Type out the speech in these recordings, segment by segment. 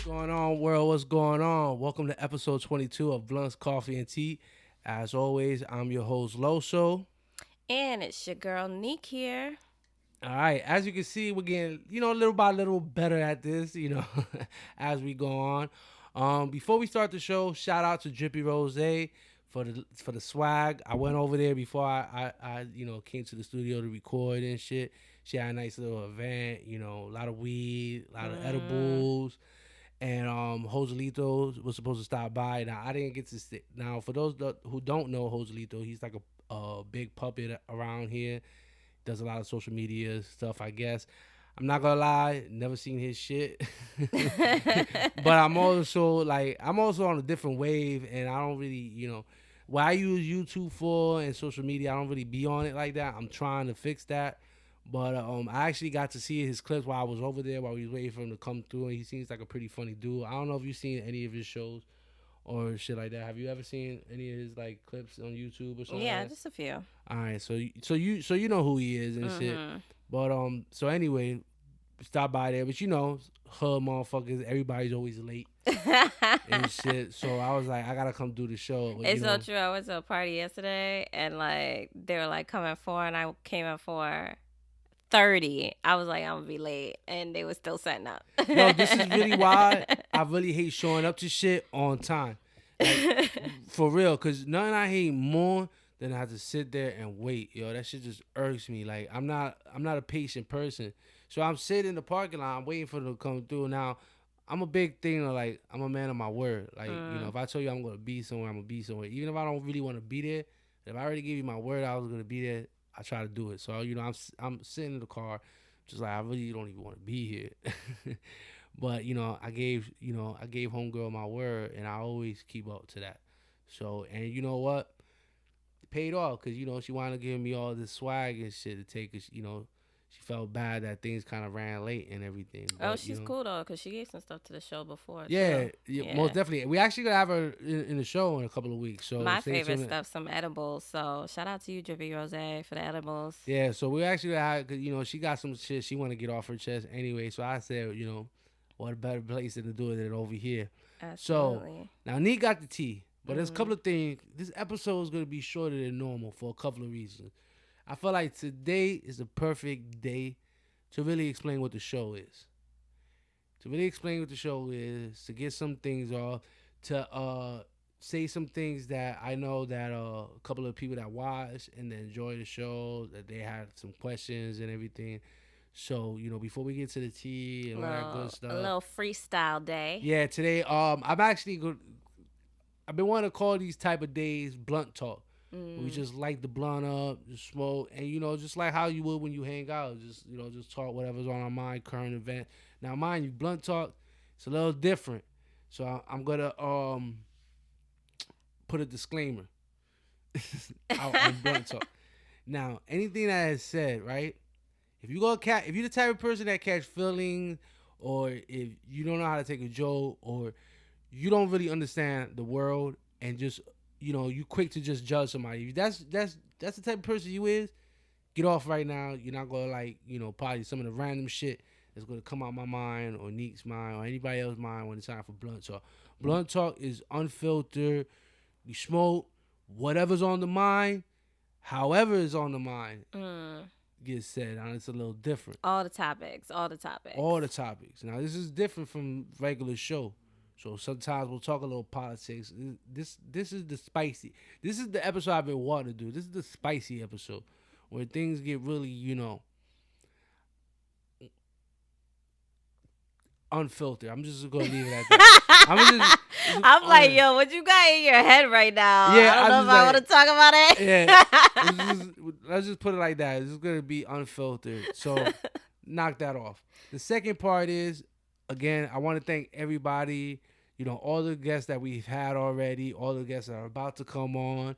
Going on, world? What's going on? Welcome to episode 22 of Blunts, Coffee, and Tea. As always, I'm your host, Loso. And it's your girl Neek here. All right, as you can see, we're getting, little by little better at this, as we go on. Before we start the show, shout out to Drippy Rose for the swag. I went over there before I came to the studio to record and shit. She had a nice little event, a lot of weed, a lot of Mm. edibles. And Joselito was supposed to stop by. Now I didn't get to sit. Now for those who don't know Joselito, he's like a big puppet around here. Does a lot of social media stuff, I guess. I'm not gonna lie, never seen his shit, but I'm also on a different wave, and I don't really, what I use YouTube for and social media, I don't really be on it like that. I'm trying to fix that. But I actually got to see his clips while I was over there, while we was waiting for him to come through, and he seems like a pretty funny dude. I don't know if you've seen any of his shows or shit like that. Have you ever seen any of his like clips on YouTube or something like Yeah, that? just a few. All right, so you know who he is and shit. Mm-hmm. But so anyway, stop by there. But hood motherfuckers, everybody's always late and shit. So I was like, I gotta come do the show. But, It's so true. I went to a party yesterday and they were like come at 4 and I came at 4:30. I was like, I'm gonna be late and they were still setting up. yo, this is really why I really hate showing up to shit on time. Like for real, cause nothing I hate more than I have to sit there and wait. Yo, that shit just irks me. Like I'm not a patient person. So I'm sitting in the parking lot, I'm waiting for them to come through. Now, I'm a big thing of like I'm a man of my word. Like, Mm. if I tell you I'm gonna be somewhere, I'm gonna be somewhere. Even if I don't really want to be there, if I already gave you my word I was gonna be there, I try to do it. So I'm sitting in the car, just like I really don't even want to be here. But I gave homegirl my word, and I always keep up to that. So, and you know what? It paid off because she wanted to give me all this swag and shit to take. Cause she felt bad that things kind of ran late and everything. Oh, But she's cool though, cause she gave some stuff to the show before too. yeah, yeah, most Yeah. definitely. We actually gonna have her in the show in a couple of weeks. So My stay favorite tuned. stuff, some edibles. So shout out to you, Drippy Rose, for the edibles. Yeah, so we actually gonna have, cause she got some shit she want to get off her chest anyway. So I said, what a better place than to do it than over here. So Absolutely. now Neat got the tea, but there's a Mm-hmm. couple of things. This episode is gonna be shorter than normal for a couple of reasons. I feel like today is the perfect day to really explain what the show is. To really explain what the show is, to get some things off, to say some things that I know that a couple of people that watch and that enjoy the show, that they had some questions and everything. So, before we get to the tea and all that good A stuff, little freestyle day. yeah, today I've been wanting to call these type of days blunt talk. We Mm. just light the blunt up, just smoke, and just like how you would when you hang out, just talk whatever's on our mind, current event. Now, mind you, blunt talk, it's a little different. So I'm gonna put a disclaimer out on blunt talk. Now, anything that is said, right? If you're the type of person that catch feelings, or if you don't know how to take a joke, or you don't really understand the world, and just you quick to just judge somebody. If that's the type of person you is. Get off right now. You're not gonna like probably some of the random shit that's gonna come out my mind or Neek's mind or anybody else's mind when it's time for blunt talk. Blunt talk is unfiltered. We smoke whatever's on the mind, however is on the mind Mm. gets said. And it's a little different. All the topics. All the topics. All the topics. Now this is different from regular show. So sometimes we'll talk a little politics. This is the spicy. This is the episode I've been wanting to do. This is the spicy episode where things get really, unfiltered. I'm just gonna leave it at that. I'm just, I'm like, yo, what you got in your head right now? yeah. I don't I'm know just if I want like, to talk about yeah. it. Let's just put it like that. It's just gonna be unfiltered. So knock that off. The second part is, again, I want to thank everybody. All the guests that we've had already, all the guests that are about to come on,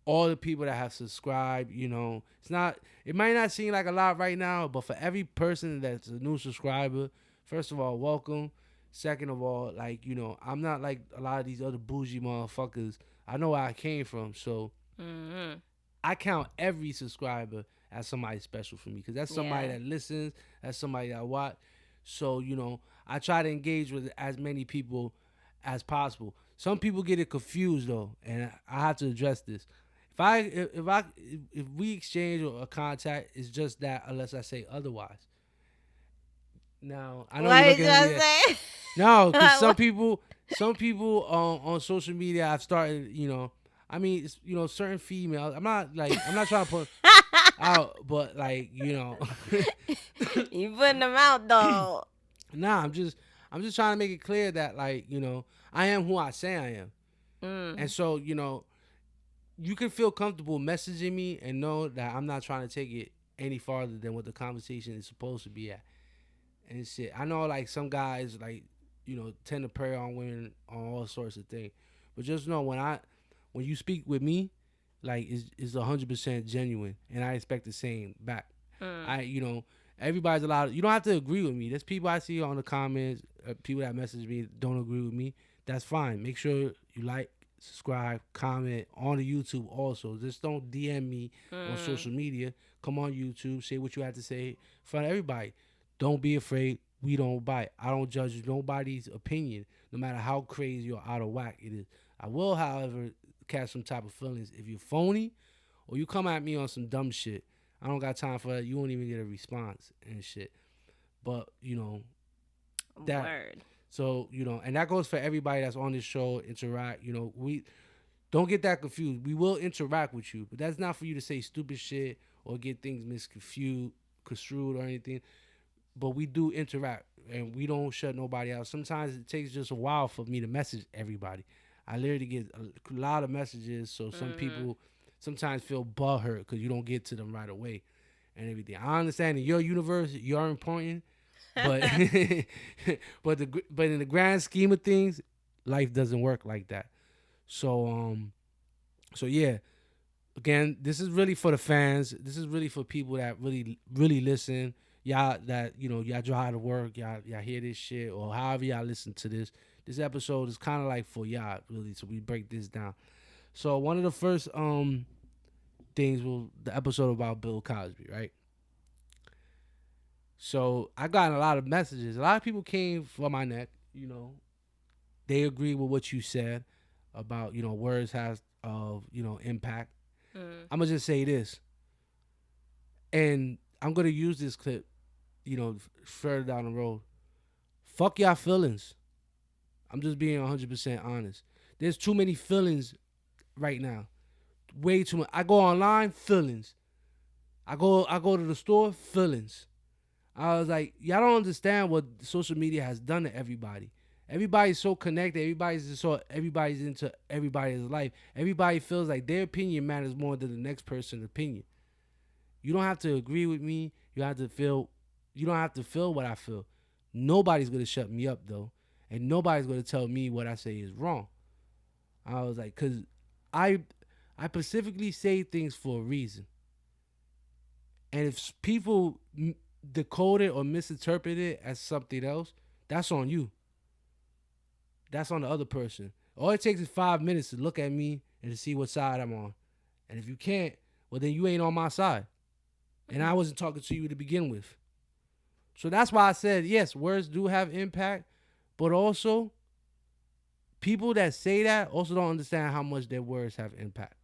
all the people that have subscribed. It might not seem like a lot right now, but for every person that's a new subscriber, first of all, welcome. Second of all, like, I'm not like a lot of these other bougie motherfuckers. I know where I came from, so Mm-hmm. I count every subscriber as somebody special for me because that's somebody Yeah. that listens, that's somebody that watch. So, I try to engage with as many people as possible. Some people get it confused though, and I have to address this. If we exchange or a contact, it's just that unless I say otherwise. Now I know What you're did looking at me. you say? No, because some people on social media have started. I mean, certain females. I'm not trying to put out, but You putting them out though. nah. I'm just trying to make it clear that I am who I say I am, and so you can feel comfortable messaging me and know that I'm not trying to take it any farther than what the conversation is supposed to be at. And shit, I know some guys tend to prey on women on all sorts of things, but just know when you speak with me, it's 100% genuine, and I expect the same back. Everybody's allowed. You don't have to agree with me. There's people I see on the comments, people that message me don't agree with me. That's fine. Make sure you like, subscribe, comment on the YouTube also. Just don't DM me on social media. Come on YouTube, say what you have to say in front of everybody. Don't be afraid. We don't bite. I don't judge nobody's opinion, no matter how crazy or out of whack it is. I will, however, catch some type of feelings if you're phony or you come at me on some dumb shit. I don't got time for that. You won't even get a response and shit. But that. Word. So and that goes for everybody that's on this show. Interact. We don't get that confused. We will interact with you, but that's not for you to say stupid shit or get things misconstrued or anything. But we do interact, and we don't shut nobody out. Sometimes it takes just a while for me to message everybody. I literally get a lot of messages, so some people sometimes feel butthurt because you don't get to them right away and everything. I understand in your universe, you're important, but but in the grand scheme of things, life doesn't work like that. So yeah. Again, this is really for the fans. This is really for people that really, really listen. Y'all y'all drive to work, y'all hear this shit, or however y'all listen to this. This episode is kind of like for y'all, really. So we break this down. So one of the first things was the episode about Bill Cosby, right? So I got a lot of messages. A lot of people came for my neck. They agree with what you said about words has of impact. I'm gonna just say this, and I'm gonna use this clip, further down the road. Fuck y'all feelings. I'm just being 100% honest. There's too many feelings right now. Way too much. I go online, feelings. I go to the store, feelings. I was like, y'all don't understand what social media has done to everybody. Everybody's so connected. Everybody's into everybody's life. Everybody feels like their opinion matters more than the next person's opinion. You don't have to agree with me. You don't have to feel what I feel. Nobody's gonna shut me up though, and nobody's gonna tell me what I say is wrong. I was like, cause I specifically say things for a reason, and if people decode it or misinterpret it as something else, that's on you. That's on the other person. All it takes is 5 minutes to look at me and to see what side I'm on. And if you can't, well, then you ain't on my side. And I wasn't talking to you to begin with. So that's why I said, yes, words do have impact. But also, people that say that also don't understand how much their words have impact.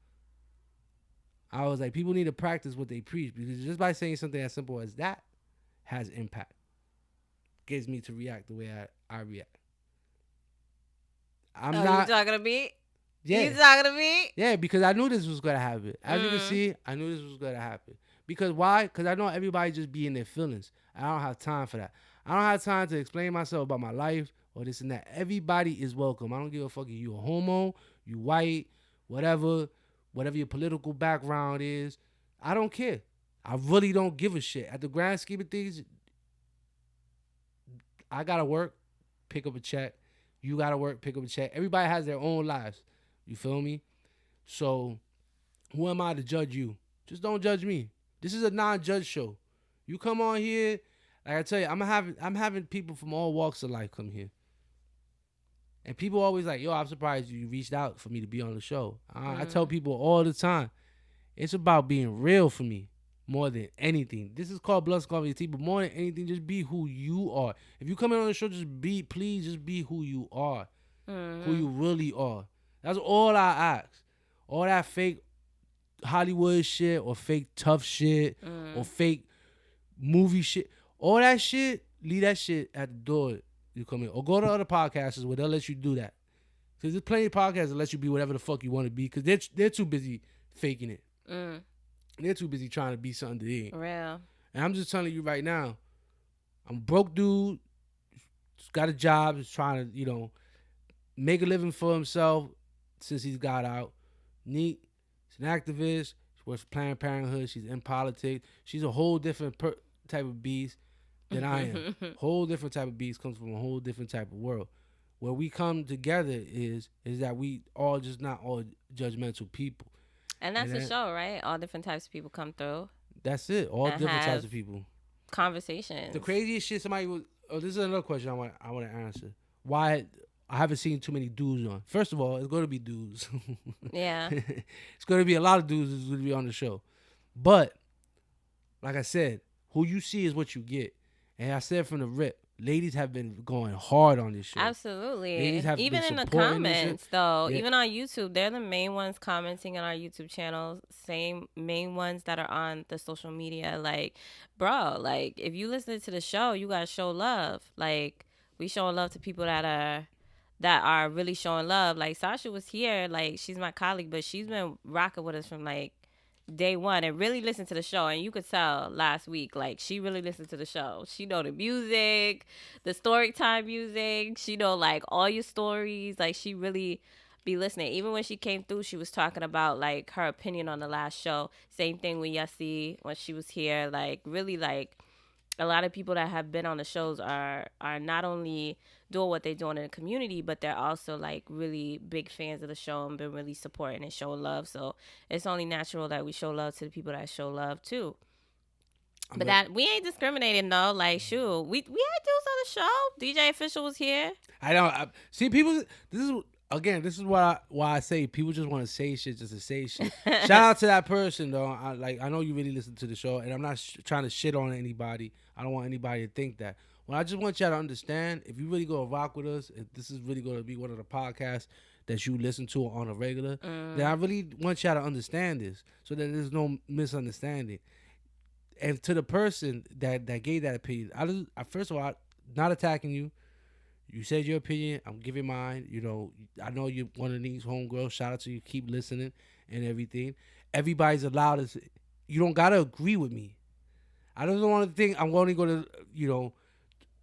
I was like, people need to practice what they preach. Because just by saying something as simple as that has impact. Gets me to react the way I react. You talking to me? Yeah. You talking to me? Yeah, because I knew this was going to happen. As you can see, I knew this was going to happen. Because why? Because I know everybody just be in their feelings. I don't have time for that. I don't have time to explain myself about my life or this and that. Everybody is welcome. I don't give a fuck if you a homo, you white, whatever your political background is. I don't care. I really don't give a shit. At the grand scheme of things, I got to work, pick up a check. You got to work, pick up a check. Everybody has their own lives. You feel me? So who am I to judge you? Just don't judge me. This is a non-judge show. You come on here, like I tell you, I'm having people from all walks of life come here. And people always like, yo, I'm surprised you reached out for me to be on the show. I tell people all the time, it's about being real for me. more than anything. This is called Blood Scarf Tea, but more than anything, just be who you are. If you come in on the show, please just be who you are, who you really are. That's all I ask. All that fake Hollywood shit or fake tough shit or fake movie shit, all that shit, leave that shit at the door. You come in or go to other podcasts where they'll let you do that. Because there's plenty of podcasts that let you be whatever the fuck you want to be because they're too busy faking it. They're too busy trying to be something they ain't. Real. And I'm just telling you right now, I'm a broke dude, got a job, is trying to, make a living for himself since he's got out. Neat. She's an activist. She works for Planned Parenthood. She's in politics. She's a whole different type of beast than I am. Whole different type of beast, comes from a whole different type of world. Where we come together is that we all just not all judgmental people. And that's the show, right? All different types of people come through. That's it. All different types of people. Conversations. The craziest shit somebody was. Oh, this is another question I want to answer. Why I haven't seen too many dudes on? First of all, it's going to be dudes. Yeah. It's going to be a lot of dudes that's going to be on the show. But like I said, who you see is what you get. And I said from the rip, ladies have been going hard on this show. Absolutely. Ladies have even been in the supporting this comments, shit. though, Yeah. even on YouTube, they're the main ones commenting on our YouTube channel. Same main ones that are on the social media. Like, bro, like if you listen to the show, you gotta show love. Like we showing love to people that are really showing love. Like Sasha was here, like she's my colleague, but she's been rocking with us from like day one and really listened to the show. And you could tell last week, like she really listened to the show. She know the music, the story time music. She know like all your stories. Like she really be listening. Even when she came through, she was talking about like her opinion on the last show. Same thing with Yessie when she was here. Like really like a lot of people that have been on the shows are not only doing what they're doing in the community, but they're also like really big fans of the show and been really supporting and showing love. So it's only natural that we show love to the people that show love too. But that we ain't discriminating though. Like, shoot, we had dudes on the show. DJ Official was here. I know. See, people. This is why I say people just want to say shit just to say shit. Shout out to that person though. I know you really listen to the show, and I'm not trying to shit on anybody. I don't want anybody to think that. Well, I just want y'all to understand, if you really go rock with us, if this is really going to be one of the podcasts that you listen to on a regular, then I really want y'all to understand this so that there's no misunderstanding. And to the person that gave that opinion, I first of all, not attacking you. You said your opinion. I'm giving mine. I know you're one of these homegirls. Shout out to you. Keep listening and everything. Everybody's allowed to. You don't gotta agree with me. I don't want to think I'm only gonna,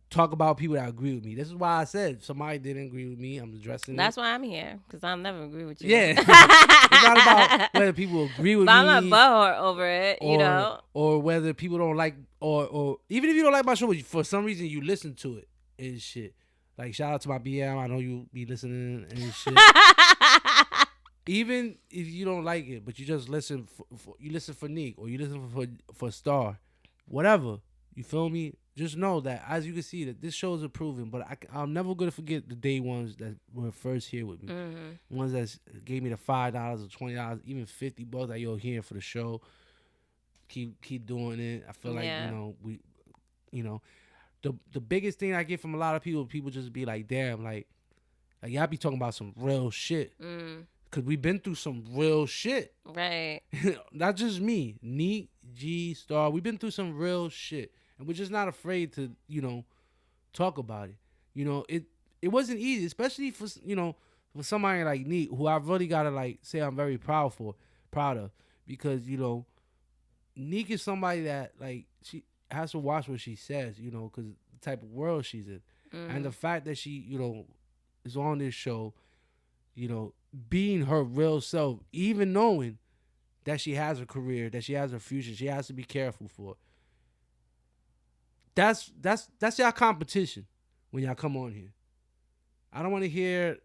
talk about people that agree with me. This is why I said somebody didn't agree with me. I'm addressing it. That's why I'm here, because I'll never agree with you. Yeah. It's not about whether people agree with but me. I'm not butthurt over it, Or whether people don't like, or even if you don't like my show, for some reason you listen to it and shit. Like, shout out to my BM. I know you be listening and shit. Even if you don't like it, but you just listen you listen for Nick or you listen for Star, whatever. You feel me? Just know that, as you can see, that this show is improving. But I'm never gonna forget the day ones that were first here with me. Mm-hmm. Ones that gave me the $5 or $20, even $50 that you're here for the show. Keep doing it. I feel like the biggest thing I get from a lot of people just be like, damn, like y'all be talking about some real shit. Cause we've been through some real shit. Right. Not just me. Neat, G, Star. We've been through some real shit. And we're just not afraid to, talk about it. It wasn't easy, especially for somebody like Neat, who I really gotta like say I'm very proud of. Because, Neek is somebody that like she has to watch what she says, because the type of world she's in. And the fact that she, is on this show, being her real self, even knowing that she has a career, that she has a future, she has to be careful for. That's y'all competition when y'all come on here. I don't want to hear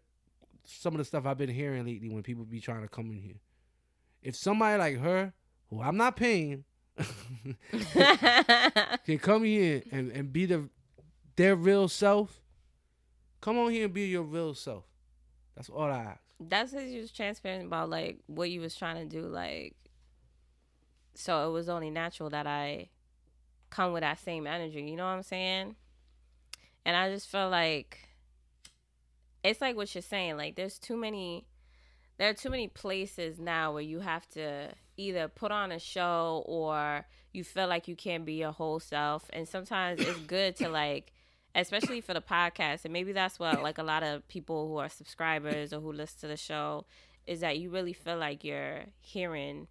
some of the stuff I've been hearing lately when people be trying to come in here. If somebody like her, who I'm not paying, can come here and be their real self, come on here and be your real self. That's all I ask. That's because you was transparent about like what you was trying to do. Like So it was only natural that I come with that same energy. You know what I'm saying? And I just feel like it's like what you're saying. Like there are too many places now where you have to either put on a show or you feel like you can't be your whole self. And sometimes it's good to like, especially for the podcast, and maybe that's what like a lot of people who are subscribers or who listen to the show is that you really feel like you're hearing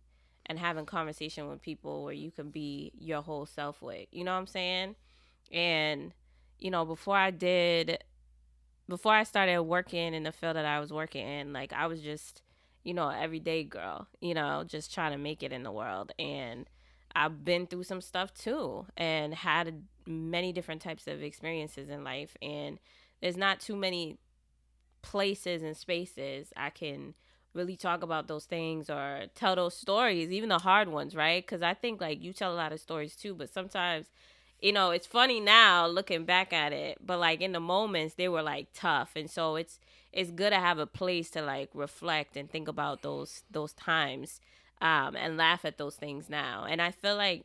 and having conversation with people where you can be your whole self with. You know what I'm saying? And before I started working in the field that I was working in, like I was just, everyday girl, just trying to make it in the world. And I've been through some stuff too and had many different types of experiences in life. And there's not too many places and spaces I can really talk about those things or tell those stories, even the hard ones, right? Because I think like you tell a lot of stories too, but sometimes it's funny now looking back at it, but like in the moments they were like tough. And so it's good to have a place to like reflect and think about those times, and laugh at those things now. And I feel like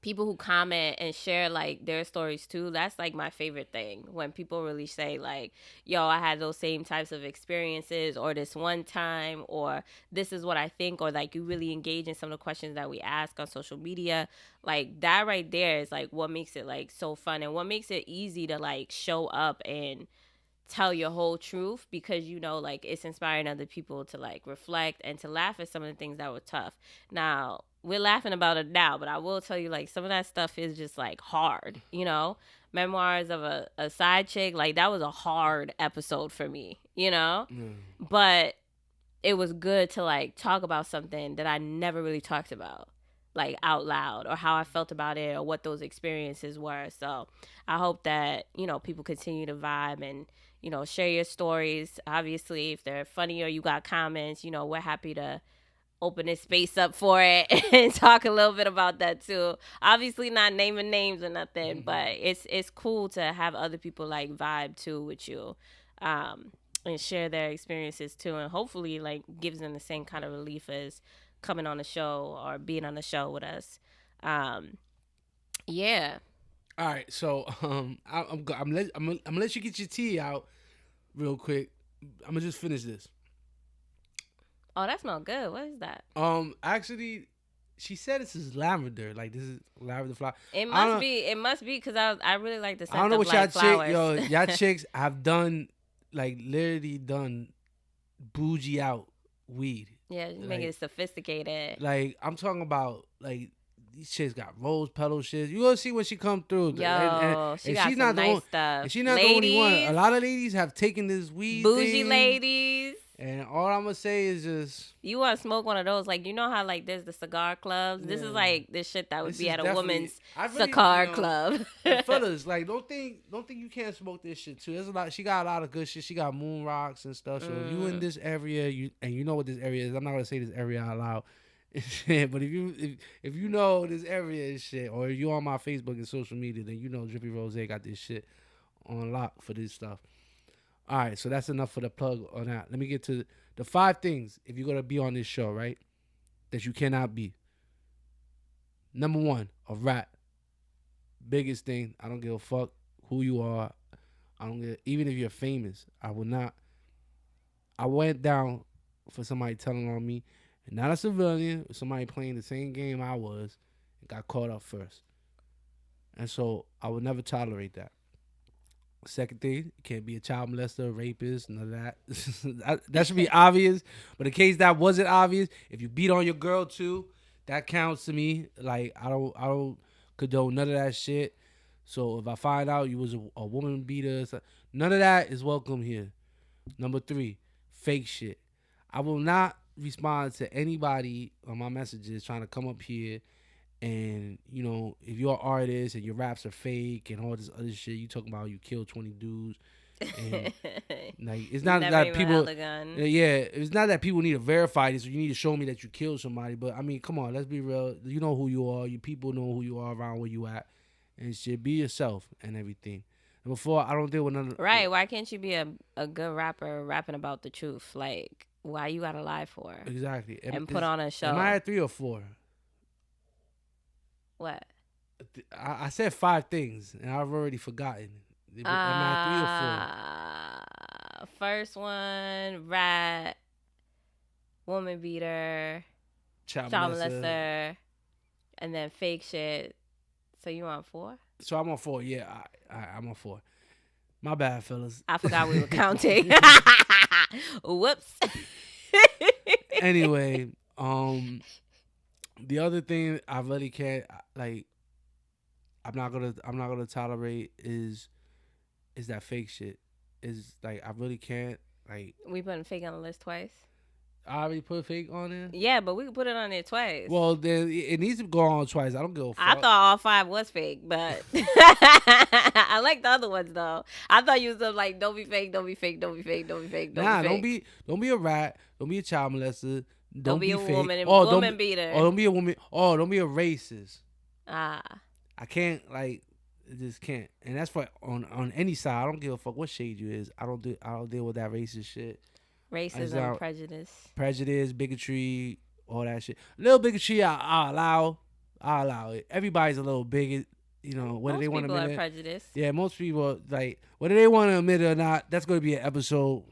people who comment and share like their stories too, that's like my favorite thing, when people really say like, yo, I had those same types of experiences, or this one time, or this is what I think, or like you really engage in some of the questions that we ask on social media. Like that right there is like what makes it like so fun and what makes it easy to like show up and tell your whole truth, because like it's inspiring other people to like reflect and to laugh at some of the things that were tough. Now we're laughing about it now, but I will tell you like some of that stuff is just like hard. Memoirs of a side chick, like that was a hard episode for me. But it was good to like talk about something that I never really talked about like out loud, or how I felt about it, or what those experiences were. So I hope that people continue to vibe and share your stories. Obviously, if they're funny or you got comments, we're happy to open this space up for it and talk a little bit about that too. Obviously not naming names or nothing, but it's cool to have other people like vibe too with you, and share their experiences too, and hopefully like gives them the same kind of relief as coming on the show or being on the show with us. Yeah. All right, so I'm gonna let you get your tea out real quick. I'm gonna just finish this. Oh, that smells good. What is that? Actually, she said this is lavender. Like this is lavender flower. It must be. It must be because I really like the scent. I don't know of, what like, y'all y'all chicks have done, like literally done bougie out weed. Yeah, you make it sophisticated. Like I'm talking about, like these chicks got rose petal shit. You gonna see when she come through. Yo, and she got some nice stuff. And she's not the only one. A lot of ladies have taken this weed bougie thing, ladies. and all I'm gonna say is just, you want to smoke one of those, like how like there's the cigar clubs. This is like this shit that would be at a woman's cigar club. Fellas, like don't think you can't smoke this shit too. There's a lot. She got a lot of good shit. She got moon rocks and stuff. So if you in this area, you know what this area is. I'm not gonna say this area out loud. But if you know this area is shit, or if you on my Facebook and social media, then you know Drippy Rose got this shit on lock for this stuff. All right, so that's enough for the plug on that. Let me get to the 5 things if you're gonna be on this show, right? That you cannot be. Number 1, a rat. Biggest thing. I don't give a fuck who you are. I don't give, even if you're famous. I will not. I went down for somebody telling on me, and not a civilian, somebody playing the same game I was, and got caught up first. And so I would never tolerate that. Second thing, it can't be a child molester, rapist, none of that. That should be obvious. But in case that wasn't obvious, if you beat on your girl too, that counts to me. Like I don't condone none of that shit. So if I find out you was a woman beater, none of that is welcome here. Number 3, fake shit. I will not respond to anybody on my messages trying to come up here and, if you're an artist and your raps are fake and all this other shit, you talking about you killed 20 dudes. And like it's not that people, it's not that people need to verify this or you need to show me that you killed somebody. But I mean, come on, let's be real. You know who you are. You people know who you are around where you at, and shit. Be yourself and everything. And before, I don't deal with none. Right? Why can't you be a good rapper rapping about the truth? Like, why you gotta lie for? Exactly. And put on a show. Am I at 3 or 4? What? I said 5 things, and I've already forgotten. Am I 3 or 4? First one, rat, woman beater, 3 or 4? child molester, and then fake shit. So you on 4? So I'm on 4. Yeah, I'm on 4. My bad, fellas. I forgot we were counting. Whoops. Anyway, the other thing I really can't like. I'm not gonna tolerate is that fake shit. Is like I really can't like. We putting fake on the list twice. I already put fake on there. Yeah, but we can put it on there twice. Well, then it needs to go on twice. I don't give a fuck. I thought all 5 was fake, but I like the other ones though. I thought you was like, don't be fake, don't be fake, don't be fake, don't be fake, don't be fake. Don't be a rat. Don't be a child molester. Don't be a fake. woman. Woman beater. Oh, don't be a woman. Oh, don't be a racist. I can't like. I just can't. And that's for on any side. I don't give a fuck what shade you is. I don't deal with that racist shit. Racism, prejudice, bigotry, all that shit. Little bigotry, I'll allow it. Everybody's a little bigot, you know. Whether they want to admit it. Prejudiced. Yeah, most people like whether they want to admit it or not. That's going to be an episode.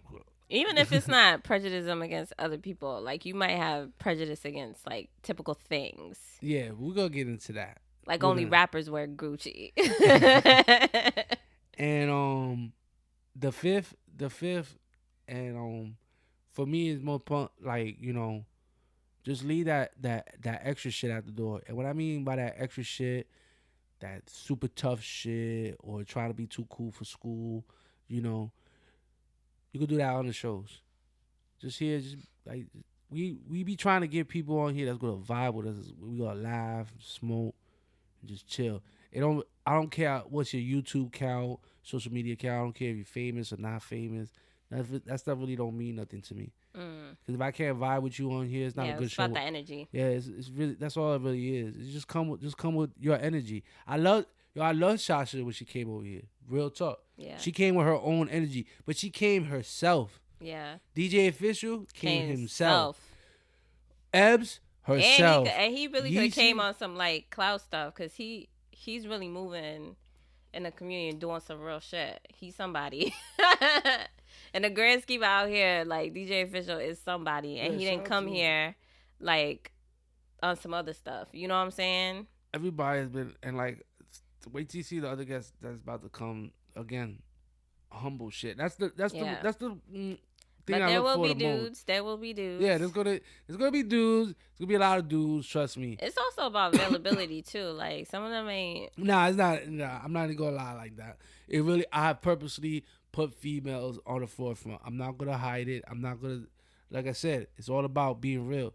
Even if it's not prejudice against other people, like you might have prejudice against like typical things. Yeah, we're gonna get into that. Like only rappers wear Gucci. And the fifth, and for me is more like, you know, just leave that extra shit out the door. And what I mean by that extra shit, that super tough shit or trying to be too cool for school, you know, you can do that on the shows. Just like we be trying to get people on here that's gonna vibe with us. We gonna laugh, smoke, and just chill. I don't care what's your YouTube count, social media count. I don't care if you're famous or not famous. That stuff really don't mean nothing to me. Because if I can't vibe with you on here, it's not a good show. It's about the energy. Yeah, it's really, that's all it really is. It's just come with your energy. I love Shasha when she came over here. Real talk. Yeah. She came with her own energy, but she came herself. Yeah. DJ Official came himself. Ebbs herself. And he really could have came on some like cloud stuff because he's really moving in the community and doing some real shit. He's somebody. And the grand scheme out here, like DJ Official is somebody, and he didn't come here like on some other stuff. You know what I'm saying? Everybody has been, and like, wait till you see the other guests that's about to come again. Humble shit. That's the thing. But I there look will for be the dudes. most. There will be dudes. Yeah, there's gonna be dudes. There's gonna be a lot of dudes. Trust me. It's also about availability too. Like some of them ain't. Nah, it's not. Nah, I'm not even gonna lie like that. It really. I purposely put females on the forefront. I'm not gonna hide it. I'm not gonna. Like I said, it's all about being real.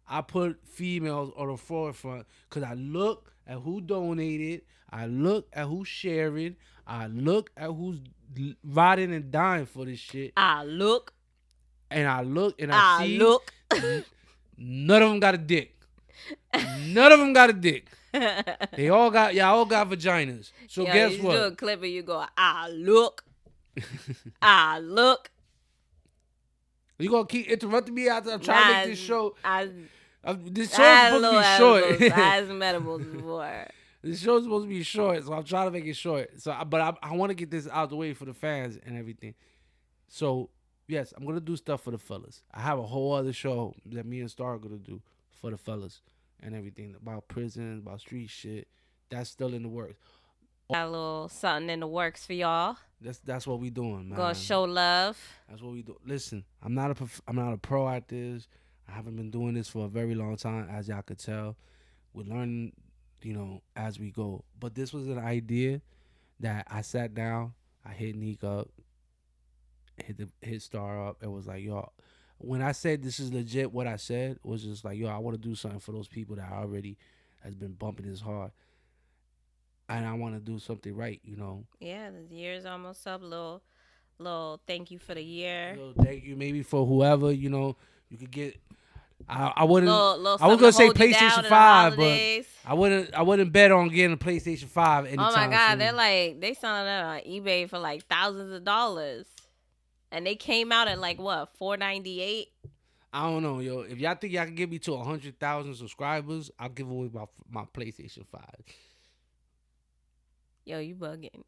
I put females on the forefront because I look at who donated. I look at who's sharing. I look at who's riding and dying for this shit. I look. And I see look. None of them got a dick. None of them got a dick. Y'all all got vaginas. So guess what? You do a clip and you go, I look. I look. You gonna keep interrupting me after I'm trying to make this show. This show is supposed to be short. I had some edibles before. This show's supposed to be short, so I'm trying to make it short. So, but I want to get this out the way for the fans and everything. So, yes, I'm gonna do stuff for the fellas. I have a whole other show that me and Star are gonna do for the fellas and everything about prison, about street shit. That's still in the works. Got a little something in the works for y'all. That's what we doing, man. Gonna show love. That's what we do. Listen, I'm not a pro at this. I haven't been doing this for a very long time, as y'all could tell. We're learning, you know, as we go. But this was an idea that I sat down. I hit Neek up, hit Star up. It was like, yo, when I said this is legit, what I said was just like, yo, I want to do something for those people that already has been bumping this hard. And I want to do something right, you know. Yeah, the year's almost up. Little thank you for the year. Thank you, maybe for whoever, you know, you could get. I wouldn't. Little I was gonna say PlayStation 5, but I wouldn't bet on getting a PlayStation 5 anytime. Oh my God, soon. they selling that on eBay for like thousands of dollars, and they came out at like what $498. I don't know, yo. If y'all think y'all can get me to 100,000 subscribers, I'll give away my PlayStation 5. Yo, you bugging.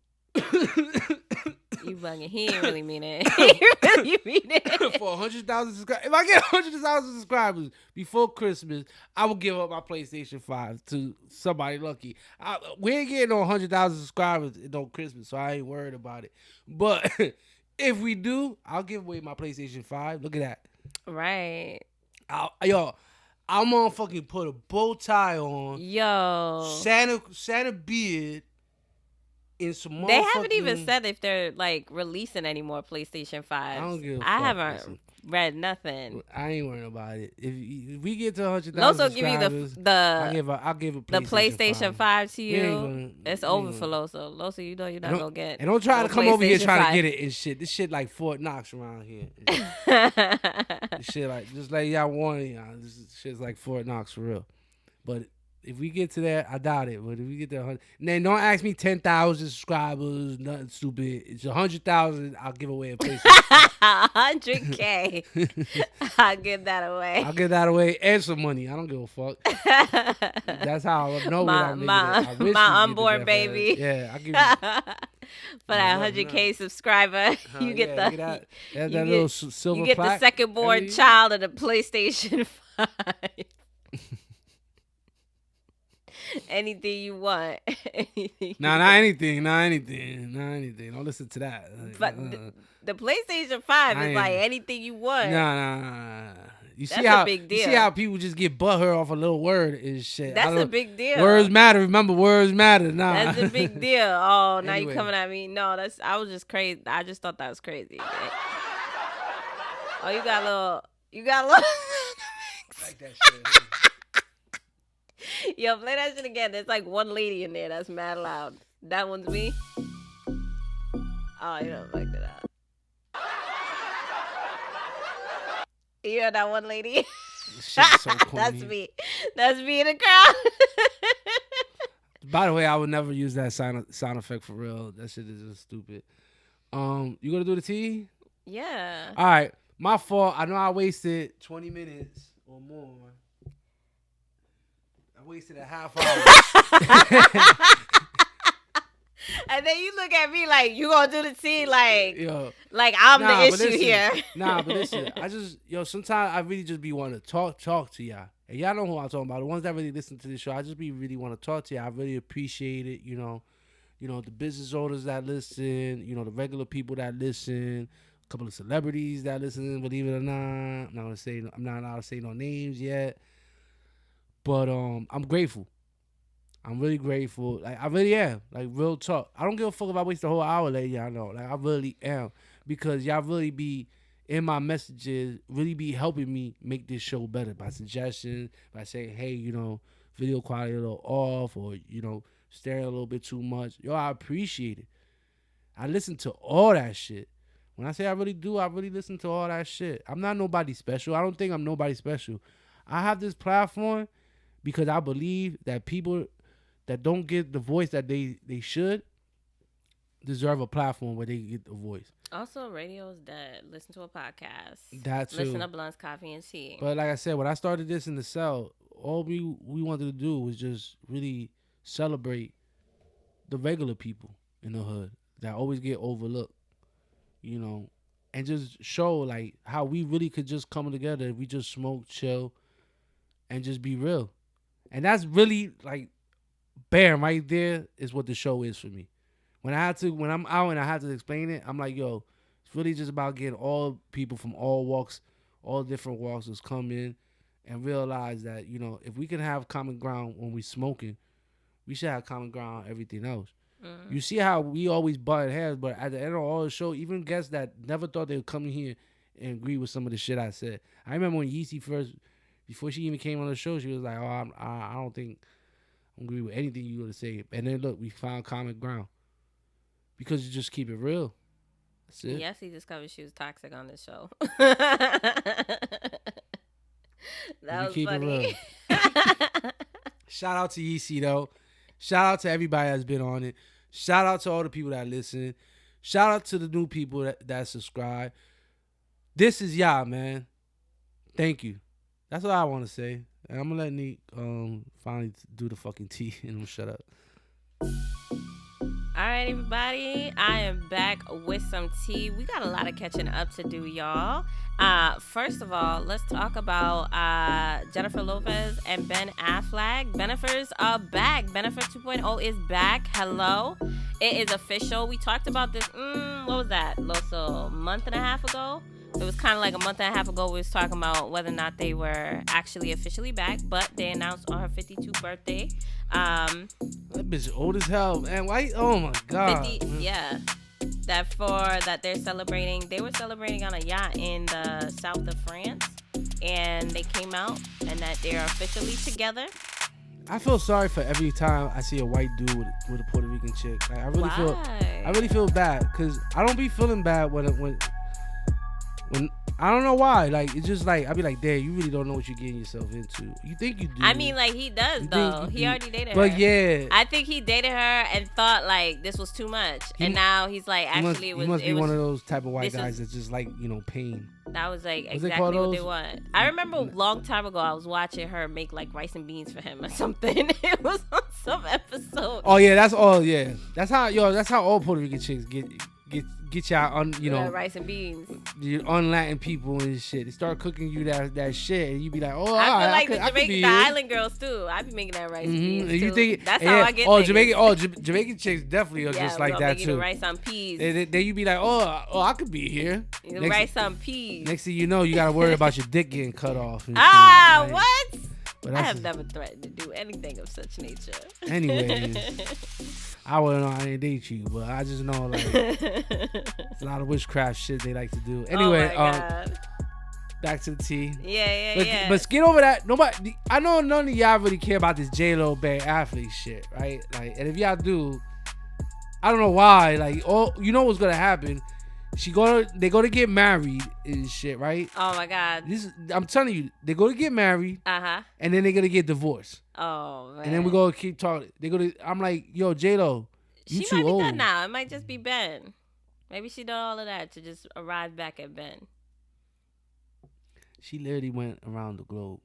You bugging. He ain't really mean it. He really mean it. For 100,000 subscribers. If I get 100,000 subscribers before Christmas, I will give up my PlayStation 5 to somebody lucky. We ain't getting no 100,000 subscribers on Christmas, so I ain't worried about it. But if we do, I'll give away my PlayStation 5. Look at that. Right. I'm gonna fucking put a bow tie on. Yo. Santa beard. They haven't even said if they're like releasing any more PlayStation 5s. I don't give a fuck. I haven't read nothing. I ain't worrying about it. If we get to 100,000 Loso give you I'll give a PlayStation 5 to you. It's over for Loso. Loso, you know you're not gonna get. And don't try to come over here trying to get it and shit. This shit like Fort Knox around here. This shit like just like y'all warning y'all. This shit's like Fort Knox for real. But if we get to that, I doubt it. But if we get to 100, then don't ask me 10,000 subscribers, nothing stupid. It's 100,000. I'll give away a PlayStation. 100K. I'll give that away. I'll give that away and some money. I don't give a fuck. That's how I know what I'm making. My unborn baby. Yeah, I'll give you. For that 100K subscriber, you get that little silver you get plaque. The second born child of the PlayStation 5. Anything you want. Not anything. Don't listen to that. But the PlayStation 5 is like anything you want. Nah. You That's see how a big deal. You see how people just get butthurt off a little word and shit. That's a big deal. Words matter. Remember, words matter. Nah. That's a big deal. Oh, now Anyway. you coming at me? No, I was just crazy. I just thought that was crazy. Oh, you got a little. Like that shit. Yo, play that shit again. There's like one lady in there that's mad loud. That one's me. Oh, you don't like that. You heard that one lady? Shit's so corny. That's me. That's me in the crowd. By the way, I would never use that sound effect for real. That shit is just stupid. You gonna do the tea? Yeah. All right. My fault. I know I wasted 20 minutes or more. I wasted a half hour. And then you look at me like, you gonna do the tea like, Yo, like I'm the issue listen, here. But listen, sometimes I really just be want to talk to y'all. And y'all know who I'm talking about. The ones that really listen to this show, I just really want to talk to y'all. I really appreciate it. You know, the business owners that listen, the regular people that listen, a couple of celebrities that listen, believe it or not. I'm not allowed to say no names yet. But I'm grateful. I'm really grateful. Like I really am. Like real talk. I don't give a fuck if I waste the whole hour letting y'all know. Like I really am. Because y'all really be in my messages, really be helping me make this show better by suggestions, by saying, hey, video quality a little off or, staring a little bit too much. Yo, I appreciate it. I listen to all that shit. When I say I really do, I really listen to all that shit. I'm not nobody special. I don't think I'm nobody special. I have this platform because I believe that people that don't get the voice that they should deserve a platform where they get the voice. Also, radio is dead. Listen to a podcast. That too. Listen to Blunts, Coffee, and Tea. But like I said, when I started this in the cell, all we wanted to do was just really celebrate the regular people in the hood that always get overlooked, and just show like how we really could just come together if we just smoke, chill, and just be real. And that's really like bam right there is what the show is for me. When I'm out and I have to explain it, I'm like, yo, it's really just about getting all people from all walks, all different walks to come in and realize that, if we can have common ground when we smoking, we should have common ground on everything else. Mm-hmm. You see how we always butt heads, but at the end of all the show, even guests that never thought they would come in here and agree with some of the shit I said. I remember when Yeezy first, before she even came on the show, she was like, oh, I don't think I agree with anything you going to say. And then look, we found common ground. Because you just keep it real. That's it. Yes, he discovered she was toxic on this show. That was funny. Shout out to Yeezy, though. Shout out to everybody that's been on it. Shout out to all the people that listen. Shout out to the new people that subscribe. This is y'all, man. Thank you. That's what I want to say. And I'm gonna let Neek finally do the fucking tea and I'm gonna shut up. All right, everybody. I am back with some tea. We got a lot of catching up to do, y'all. First of all, let's talk about Jennifer Lopez and Ben Affleck. Benefers are back. Benefer 2.0 is back. Hello. It is official. We talked about this, what was that? A month and a half ago? It was kind of like a month and a half ago. We was talking about whether or not they were actually officially back, but they announced on her 52nd birthday. That bitch old as hell, man. Why? Oh my god. 50, yeah. That they're celebrating. They were celebrating on a yacht in the south of France, and they came out and that they're officially together. I feel sorry for every time I see a white dude with a Puerto Rican chick. Like, I really feel bad because I don't be feeling bad when I don't know why. Like, it's just like, I be like, damn, you really don't know what you're getting yourself into. You think you do. I mean, like, he does, though. He already dated her. But yeah. I think he dated her and thought, like, this was too much. And now he's like, actually, he must be one of those type of white guys that's just like, pain. That was like exactly what they want. I remember a long time ago, I was watching her make like rice and beans for him or something. It was on some episode. Oh yeah, that's all. Yeah, that's how all Puerto Rican chicks get y'all on. Rice and beans. You un-Latin people and shit. They start cooking you that shit, and you be like, oh, I feel like the island girls too. I be making that rice and beans too. You think that's how I get? Oh, Jamaican chicks definitely are just like that too. Rice on peas. Then you be like, oh, I could be here. Rice on peas. Next thing you know, you gotta worry about your dick getting cut off. And shit, what? But I have never threatened to do anything of such nature. Anyways, I wouldn't know I didn't date you, but I just know like it's a lot of witchcraft shit they like to do. Anyway, back to the tea. Yeah. But get over that. Nobody. I know none of y'all really care about this J-Lo Ben Affleck shit, right? Like, and if y'all do, I don't know why. Like, you know what's gonna happen. They go to get married and shit, right? Oh my god. I'm telling you, they go to get married. And then they're gonna get divorced. Oh man. And then we go keep talking. I'm like, yo, J-Lo, you too old. She might be done now. It might just be Ben. Maybe she done all of that to just arrive back at Ben. She literally went around the globe.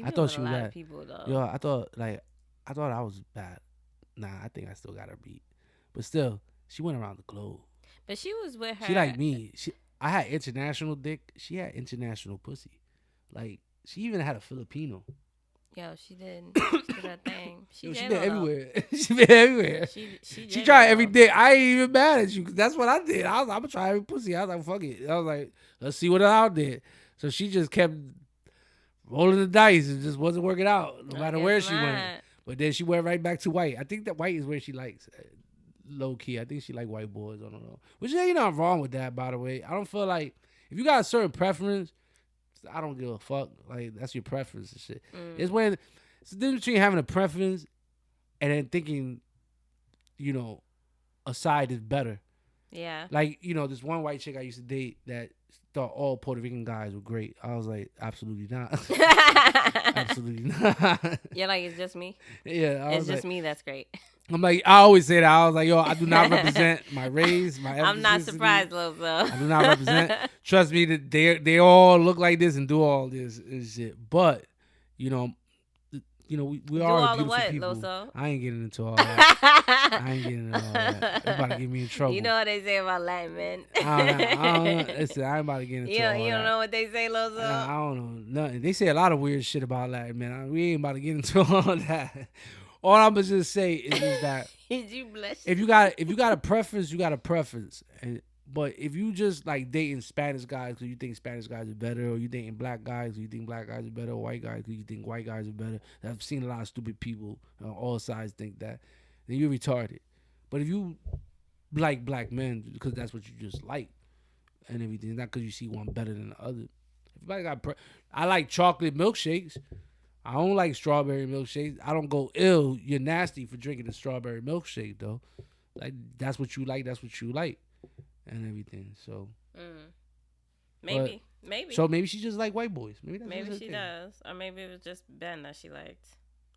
I thought she was bad. People though. Yo, I thought I was bad. Nah, I think I still got her beat. But still, she went around the globe. But she was with her. She like me. I had international dick. She had international pussy. Like, she even had a Filipino. Yo, she did that thing. She been everywhere. She been everywhere. She tried every dick. I ain't even mad at you because that's what I did. I'm gonna try every pussy. I was like, fuck it. I was like, let's see what else out there. So she just kept rolling the dice. It just wasn't working out no matter where she went. But then she went right back to white. I think that white is where she likes. Low key, I think she like white boys. I don't know, which ain't nothing wrong with that, by the way. I don't feel like if you got a certain preference, I don't give a fuck. Like, that's your preference and shit. It's the difference between having a preference and then thinking, a side is better. Yeah. Like, this one white chick I used to date that thought all Puerto Rican guys were great. I was like, absolutely not. Absolutely not. You're like, it's just me. Yeah, it's just me. That's great. I'm like, I always say that. I was like, yo, I do not represent my race, my ethnicity. I'm not surprised, Lozo. I do not represent. Trust me, that they all look like this and do all this and shit. But, we are all beautiful what, people. Loso? I ain't getting into all that. I ain't getting into all that. It's about to get me in trouble. You know what they say about Latin men. I don't know. Listen, I ain't about to get into all that. You don't know what they say, Lozo? I don't know nothing. They say a lot of weird shit about Latin men. We ain't about to get into all that. All I'm gonna just say is that you blush? If you got a preference, you got a preference. But if you just like dating Spanish guys because you think Spanish guys are better, or you dating black guys because you think black guys are better, or white guys because you think white guys are better, I've seen a lot of stupid people on all sides think that, then you're retarded. But if you like black men because that's what you just like and everything, not because you see one better than the other. Everybody got. I like chocolate milkshakes. I don't like strawberry milkshakes. I don't go, ew, you're nasty for drinking a strawberry milkshake, though. Like, that's what you like. That's what you like. And everything. So. Maybe. So maybe she just like white boys. Maybe she does. Or maybe it was just Ben that she liked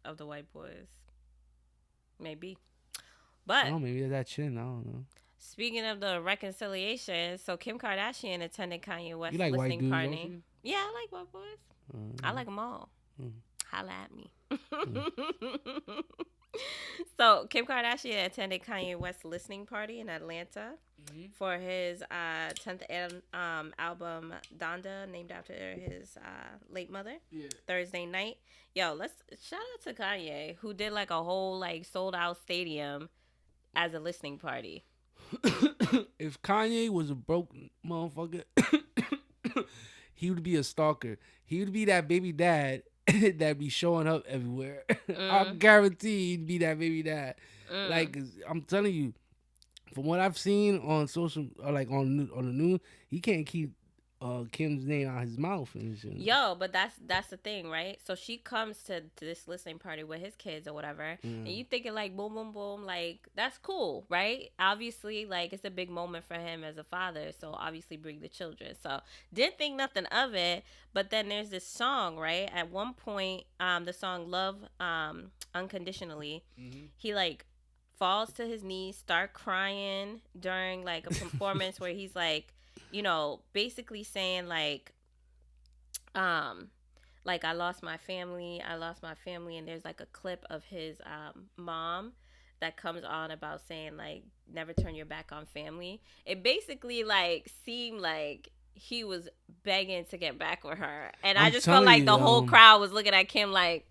of the white boys. Maybe. But. Oh, maybe that chin. I don't know. Speaking of the reconciliation, so Kim Kardashian attended Kanye You West's like white listening dudes, don't party. you? Yeah, I like white boys. I like them all. Mm. Holla at me. So Kim Kardashian attended Kanye West's listening party in Atlanta for his 10th album Donda, named after his late mother. Yeah. Thursday night. Yo, let's shout out to Kanye, who did like a whole like sold out stadium as a listening party. If Kanye was a broke motherfucker, he would be a stalker. He would be that baby dad that be showing up everywhere. I guarantee he'd be that baby dad. Like, I'm telling you, from what I've seen on social, or like on the news, he can't keep Kim's name out his mouth and shit. Yo, but that's the thing, right? So she comes to this listening party with his kids or whatever, and you thinking like boom, boom, boom, like that's cool, right? Obviously, like it's a big moment for him as a father, so obviously bring the children. So didn't think nothing of it, but then there's this song, right? At one point, the song "Love Unconditionally," he like falls to his knees, start crying during like a performance where he's like, you know, basically saying like I lost my family, and there's like a clip of his mom that comes on about saying like never turn your back on family. It basically like seemed like he was begging to get back with her, and I just felt like the whole crowd was looking at Kim like,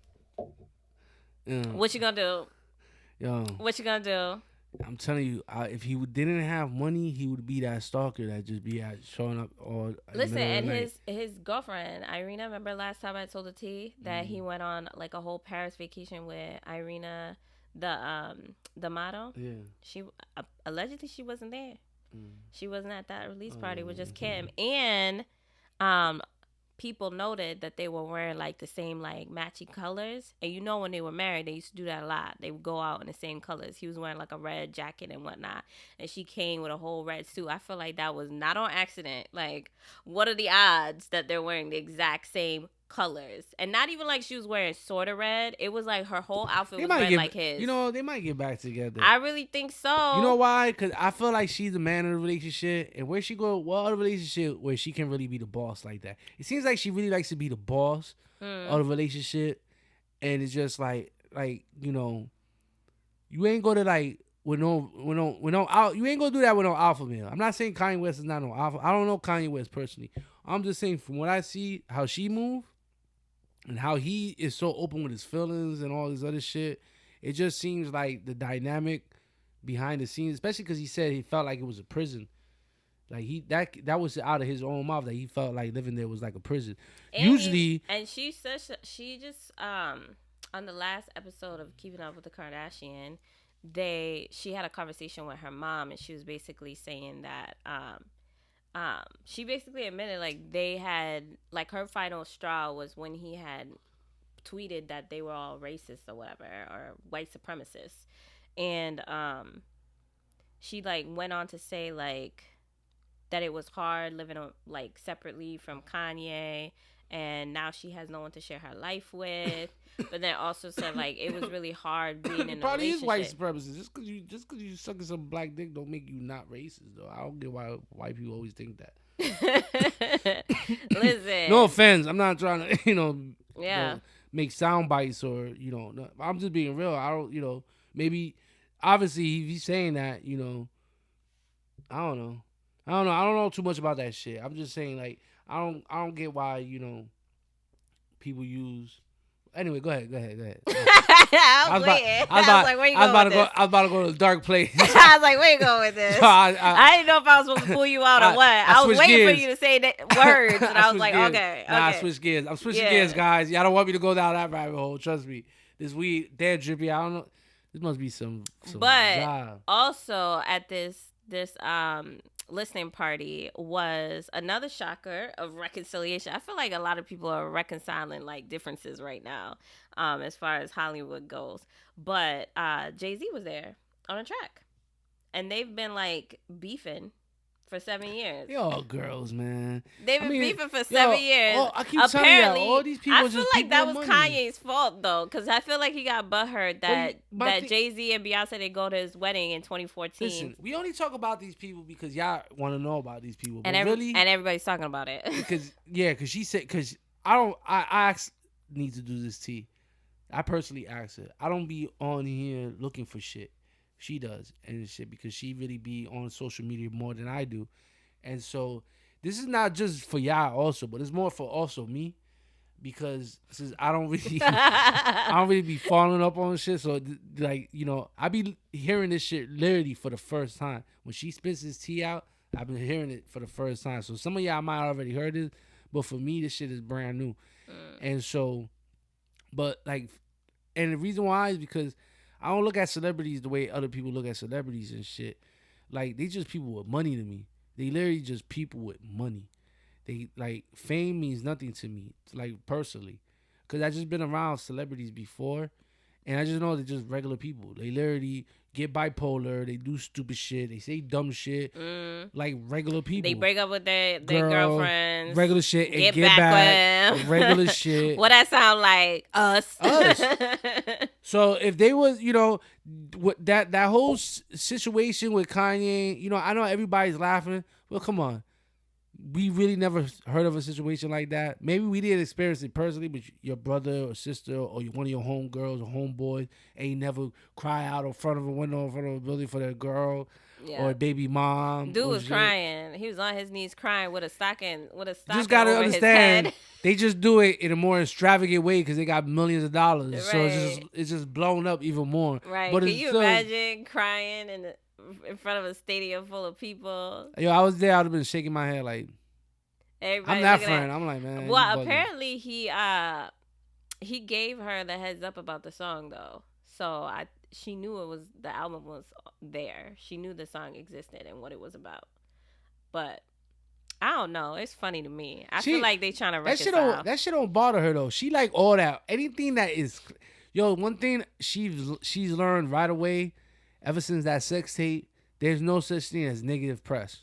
what you gonna do? Yo, what you gonna do? I'm telling you, if he didn't have money, he would be that stalker that just be showing up all. Listen, and his girlfriend Irina. Remember last time I told the T that he went on like a whole Paris vacation with Irina, the model. Yeah. She allegedly she wasn't there. She wasn't at that release party with just Kim, and people noted that they were wearing like the same like matching colors. And you know when they were married, they used to do that a lot. They would go out in the same colors. He was wearing like a red jacket and whatnot, and she came with a whole red suit. I feel like that was not on accident. Like, what are the odds that they're wearing the exact same colors? And not even like she was wearing sort of red. It was like her whole outfit was red like his. You know, they might get back together. I really think so. You know why? Because I feel like she's the man of the relationship. And where she go, what other relationship where she can really be the boss like that? It seems like she really likes to be the boss of the relationship. And it's just like, you know, you ain't go to like, with no out. You ain't gonna do that with no alpha male. I'm not saying Kanye West is not no alpha. I don't know Kanye West personally. I'm just saying from what I see, how she move, and how he is so open with his feelings and all this other shit, it just seems like the dynamic behind the scenes, especially because he said he felt like it was a prison. Like that was out of his own mouth that he felt like living there was like a prison. And she said she just on the last episode of Keeping Up with the Kardashian, she had a conversation with her mom, and she was basically saying that she basically admitted like they had like her final straw was when he had tweeted that they were all racist or whatever, or white supremacists, and she like went on to say like that it was hard living like separately from Kanye, and now she has no one to share her life with. But then also said like it was really hard being in a probably relationship. is white supremacist. Just because you sucking some black dick don't make you not racist though. I don't get why white people always think that. Listen, no offense, I'm not trying to yeah make sound bites or no, I'm just being real. I don't maybe obviously if he's saying that I don't know. I don't know too much about that shit. I'm just saying like I don't get why people use. Anyway, go ahead. I was about to go to the dark place. I was like, where you going with this? I didn't know if I was supposed to pull you out or what. I was waiting for you to say words, and I was like, okay. I switch gears. I'm switching gears, guys. Y'all don't want me to go down that rabbit hole. Trust me. This weed, they're drippy. I don't know. This must be some But job. Also at this listening party was another shocker of reconciliation. I feel like a lot of people are reconciling like differences right now, as far as Hollywood goes. But Jay-Z was there on a track, and they've been like beefing for 7 years. Y'all girls, man. They've I been mean, beefing for yo, 7 years. I keep telling Apparently, y'all, all these people I are feel just like people that with was money. Kanye's fault though, because I feel like he got butthurt that Well, Jay Z and Beyonce didn't go to his wedding in 2014. Listen, we only talk about these people because y'all want to know about these people, but and really, and everybody's talking about it. because she said, because I asked need to do this tea. I personally asked her. I don't be on here looking for shit. She does and shit because she really be on social media more than I do, and so this is not just for y'all also, but it's more for also me because since I don't really I don't really be following up on shit. So like I be hearing this shit literally for the first time when she spits this tea out. I've been hearing it for the first time. So some of y'all might already heard it, but for me this shit is brand new, and so. But like, and the reason why is because I don't look at celebrities the way other people look at celebrities and shit. Like they just people with money to me. They literally just people with money. They like fame means nothing to me, like personally, because I just been around celebrities before, and I just know they're just regular people. They literally get bipolar. They do stupid shit. They say dumb shit, like regular people. They break up with their girlfriends. Regular shit and get back with them. Regular shit. What that sound like? Us. So if they was, that whole situation with Kanye, I know everybody's laughing. Well, come on. We really never heard of a situation like that. Maybe we didn't experience it personally, but your brother or sister or one of your homegirls or homeboys ain't never cry out in front of a window in front of a building for their girl or a baby mom. Dude was crying. He was on his knees crying with a stocking. Just gotta understand, they just do it in a more extravagant way because they got millions of dollars. Right. So it's just blown up even more. Right? But can you imagine crying in front of a stadium full of people? Yo, I was there. I'd have been shaking my head like. Everybody I'm that friend. I'm like, man. Well, apparently he gave her the heads up about the song though, so she knew the album was there. She knew the song existed and what it was about. But I don't know. It's funny to me. I feel like they trying to reconcile. That shit don't bother her though. She like all that. Anything that is, one thing she's learned right away, ever since that sex tape. There's no such thing as negative press.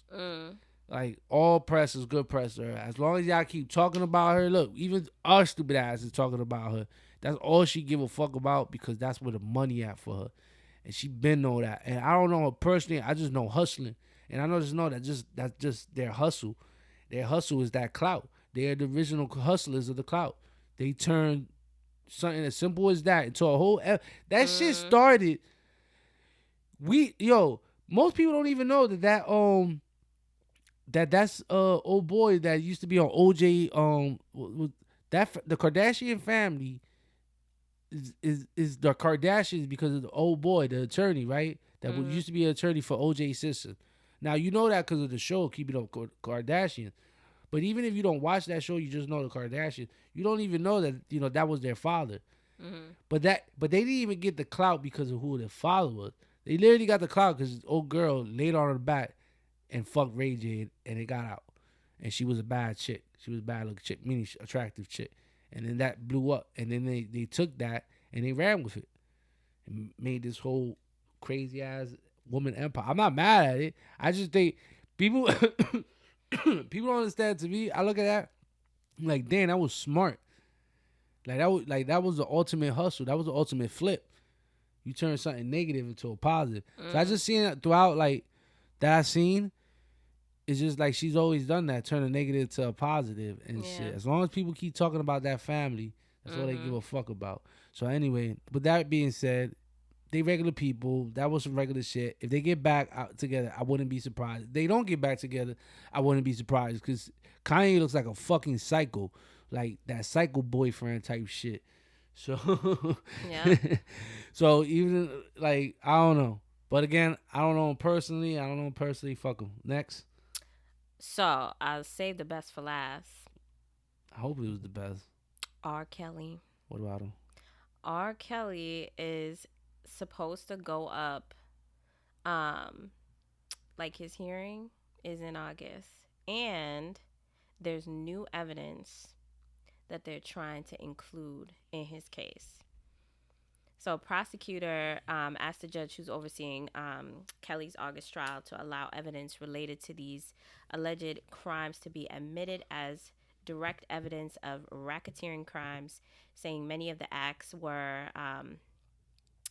Like, all press is good press to her. As long as y'all keep talking about her, look, even our stupid ass is talking about her. That's all she give a fuck about because that's where the money at for her. And she been know that. And I don't know her personally. I just know hustling. And I just know that's just their hustle. Their hustle is that clout. They're the original hustlers of the clout. They turn something as simple as that into a whole... That shit started... Most people don't even know that's old boy that used to be on OJ. The Kardashian family is the Kardashians because of the old boy, the attorney, right? That used to be an attorney for OJ's sister. Now you know that because of the show Keeping Up Kardashian. But even if you don't watch that show, you just know the Kardashians. You don't even know that that was their father. But they didn't even get the clout because of who their father was. They literally got the clout because old girl laid on her back and fucked Ray J and it got out. And she was a bad chick. She was a bad looking chick, meaning attractive chick. And then that blew up. And then they took that and they ran with it. And made this whole crazy ass woman empire. I'm not mad at it. I just think people people don't understand. To me, I look at that, I'm like, damn, that was smart. That was the ultimate hustle. That was the ultimate flip. You turn something negative into a positive. So I just seen it throughout, that I've seen. It's just like she's always done that, turn a negative to a positive and shit. As long as people keep talking about that family, that's all they give a fuck about. So anyway, with that being said, they regular people. That was some regular shit. If they get back out together, I wouldn't be surprised. If they don't get back together, I wouldn't be surprised because Kanye looks like a fucking psycho, like that psycho boyfriend type shit. So yeah. So even I don't know, but again, I don't know him personally. Fuck him. Next. So I'll save the best for last. I hope it was the best. R. Kelly. What about him? R. Kelly is supposed to go up. His hearing is in August, and there's new evidence that they're trying to include in his case. So, a prosecutor asked the judge who's overseeing Kelly's August trial to allow evidence related to these alleged crimes to be admitted as direct evidence of racketeering crimes, saying many of the acts were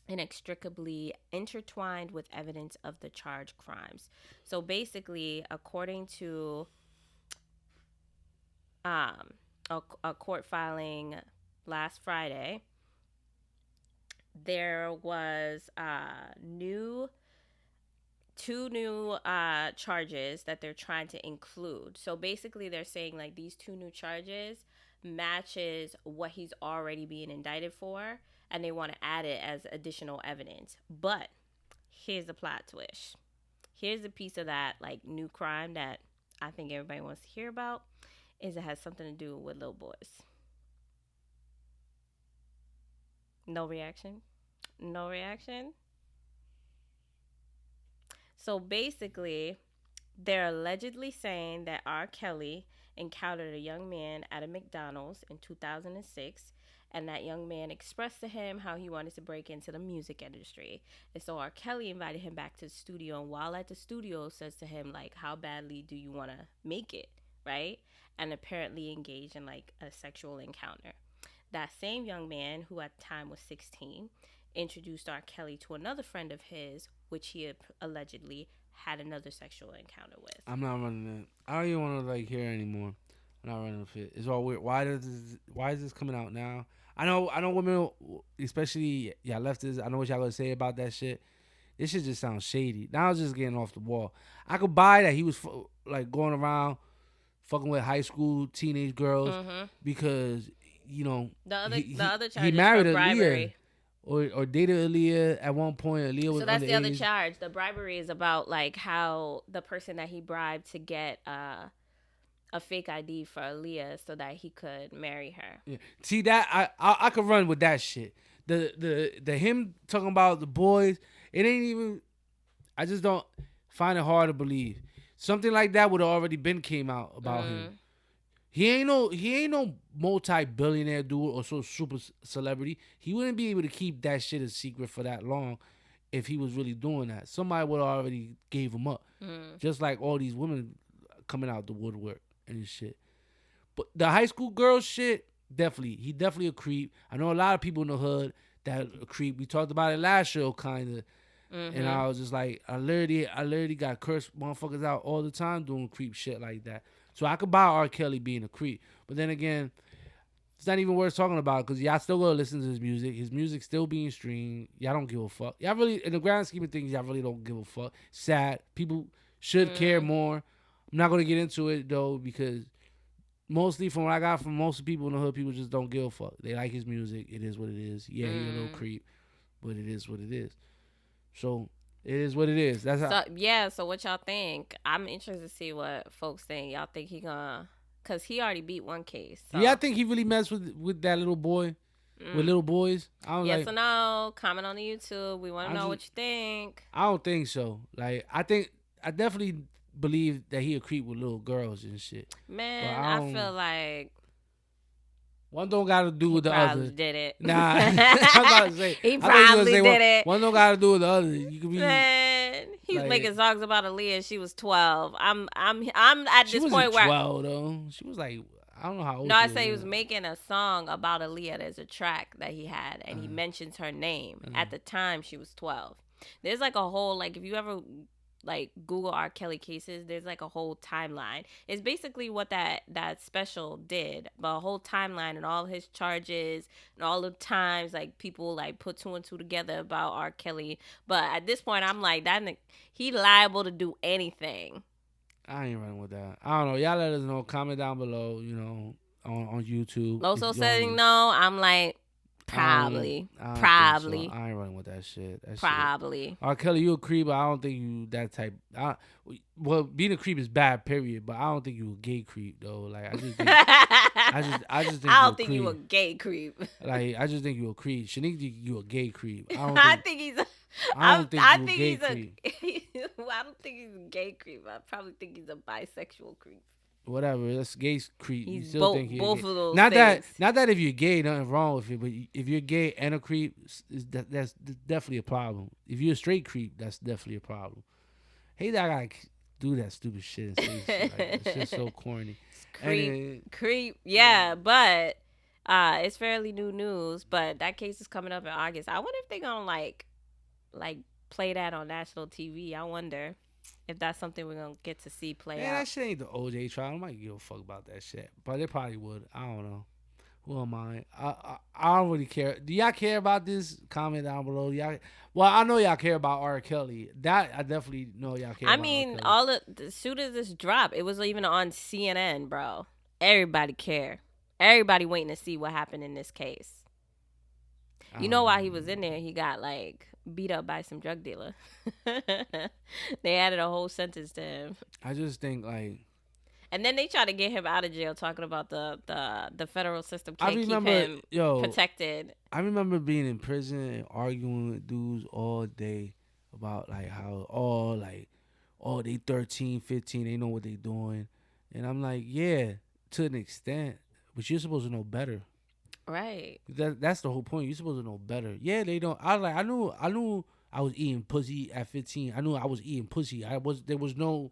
inextricably intertwined with evidence of the charged crimes. So, basically, according to a court filing last Friday, there was two new charges that they're trying to include. So basically they're saying like these two new charges matches what he's already being indicted for, and they want to add it as additional evidence. But here's the plot twist. Here's a piece of that like new crime that I think everybody wants to hear about, is it has something to do with little boys. No reaction? No reaction? So basically, they're allegedly saying that R. Kelly encountered a young man at a McDonald's in 2006, and that young man expressed to him how he wanted to break into the music industry. And so R. Kelly invited him back to the studio, and while at the studio says to him, like, how badly do you want to make it, right? And apparently engaged in like a sexual encounter. That same young man, who at the time was 16, introduced R. Kelly to another friend of his, which he allegedly had another sexual encounter with. I'm not running it. I don't even want to like hear anymore. I'm not running with it. It's all weird. Why is this coming out now? I know women, especially y'all leftists. I know what y'all gonna say about that shit. This shit just sounds shady. Now it's just getting off the wall. I could buy that he was like going around fucking with high school teenage girls because the other charge he married Aaliyah or dated Aaliyah at one point. Aaliyah was so that's underage. the other charge. The bribery is about like how the person that he bribed to get a fake ID for Aaliyah so that he could marry her. Yeah. See that I could run with that shit. The him talking about the boys, it ain't even. I just don't find it hard to believe something like that would have already been came out about him. He ain't no multi-billionaire dude or so super celebrity. He wouldn't be able to keep that shit a secret for that long if he was really doing that. Somebody would have already gave him up. Just like all these women coming out the woodwork and shit. But the high school girl shit, he definitely a creep. I know a lot of people in the hood that a creep. We talked about it last show, kind of. And I was just like, I literally got cursed motherfuckers out all the time doing creep shit like that. So I could buy R. Kelly being a creep. But then again, it's not even worth talking about because y'all still gonna listen to his music. His music still being streamed. Y'all don't give a fuck. Y'all really, in the grand scheme of things, y'all really don't give a fuck. Sad. People should care more. I'm not gonna get into it though because mostly from what I got from most people in the hood, people just don't give a fuck. They like his music. It is what it is. Yeah, he's a little creep, but it is what it is. So it is what it is. That's how. So what y'all think? I'm interested to see what folks think. Y'all think he gonna? Cause he already beat one case. So. Yeah, I think he really messed with that little boy, with little boys. I don't yes or no? Comment on the YouTube. We want to know what you think. I don't think so. Like I definitely believe that he a creep with little girls and shit. Man, I feel like. One don't got to do with the other. Did it? Nah, I'm about to say he probably did it. One don't got to do with the other. You could be. Man, he was making songs about Aaliyah. She was 12. I'm at this point where 12 though. She was like I don't know how old. No, I say he was making a song about Aaliyah. There's a track that he had, and he mentions her name. At the time, she was 12. There's like a whole like if you ever like Google R. Kelly cases, there's like a whole timeline. It's basically what that special did, but a whole timeline and all his charges and all the times like people like put two and two together about R. Kelly. But at this point, I'm like that he liable to do anything. I ain't running with that. I don't know. Y'all let us know. Comment down below. You know, on YouTube. Loso saying no. I'm like. Probably. I don't Probably. So. I ain't running with that shit. Probably. R. Kelly, you a creep, but I don't think you that type. Well, being a creep is bad, period. But I don't think you a gay creep though. Like I just think, I just think I don't think you a gay creep. Like I just think you a creep. Shanique, you a gay creep. I think he's a. I don't think you a gay creep. I don't think he's a gay creep. I probably think he's a bisexual creep. whatever. That's gay creep. You He's still think you're both gay. of those Not things. that if you're gay, nothing wrong with it. But if you're gay and a creep, that's definitely a problem. If you're a straight creep, that's definitely a problem. Hey, that guy do that stupid shit and say shit like that. It's just so corny. Creep. Yeah, but it's fairly new news. But that case is coming up in August. I wonder if they're gonna like play that on national TV. I wonder if that's something we're gonna get to see play Man, out. that shit ain't the OJ trial. I might give a fuck about that shit, but they probably would. I don't know. Who am I? I don't really care. Do y'all care about this? Comment down below. Y'all, well, I know y'all care about R. Kelly. That I definitely know y'all care. I about mean, R. Kelly. as soon as this dropped, it was even on CNN, bro. Everybody care. Everybody waiting to see what happened in this case. You know why he was in there? He got like beat up by some drug dealer. They added a whole sentence to him. I just think like. And then they try to get him out of jail, talking about the federal system can't keep him protected. I remember being in prison and arguing with dudes all day about like how they 13, 15, they know what they doing. And I'm like, yeah, to an extent, but you're supposed to know better. Right. That's the whole point. You're supposed to know better. Yeah, they don't. I knew I was eating pussy at 15. I knew I was eating pussy. There was no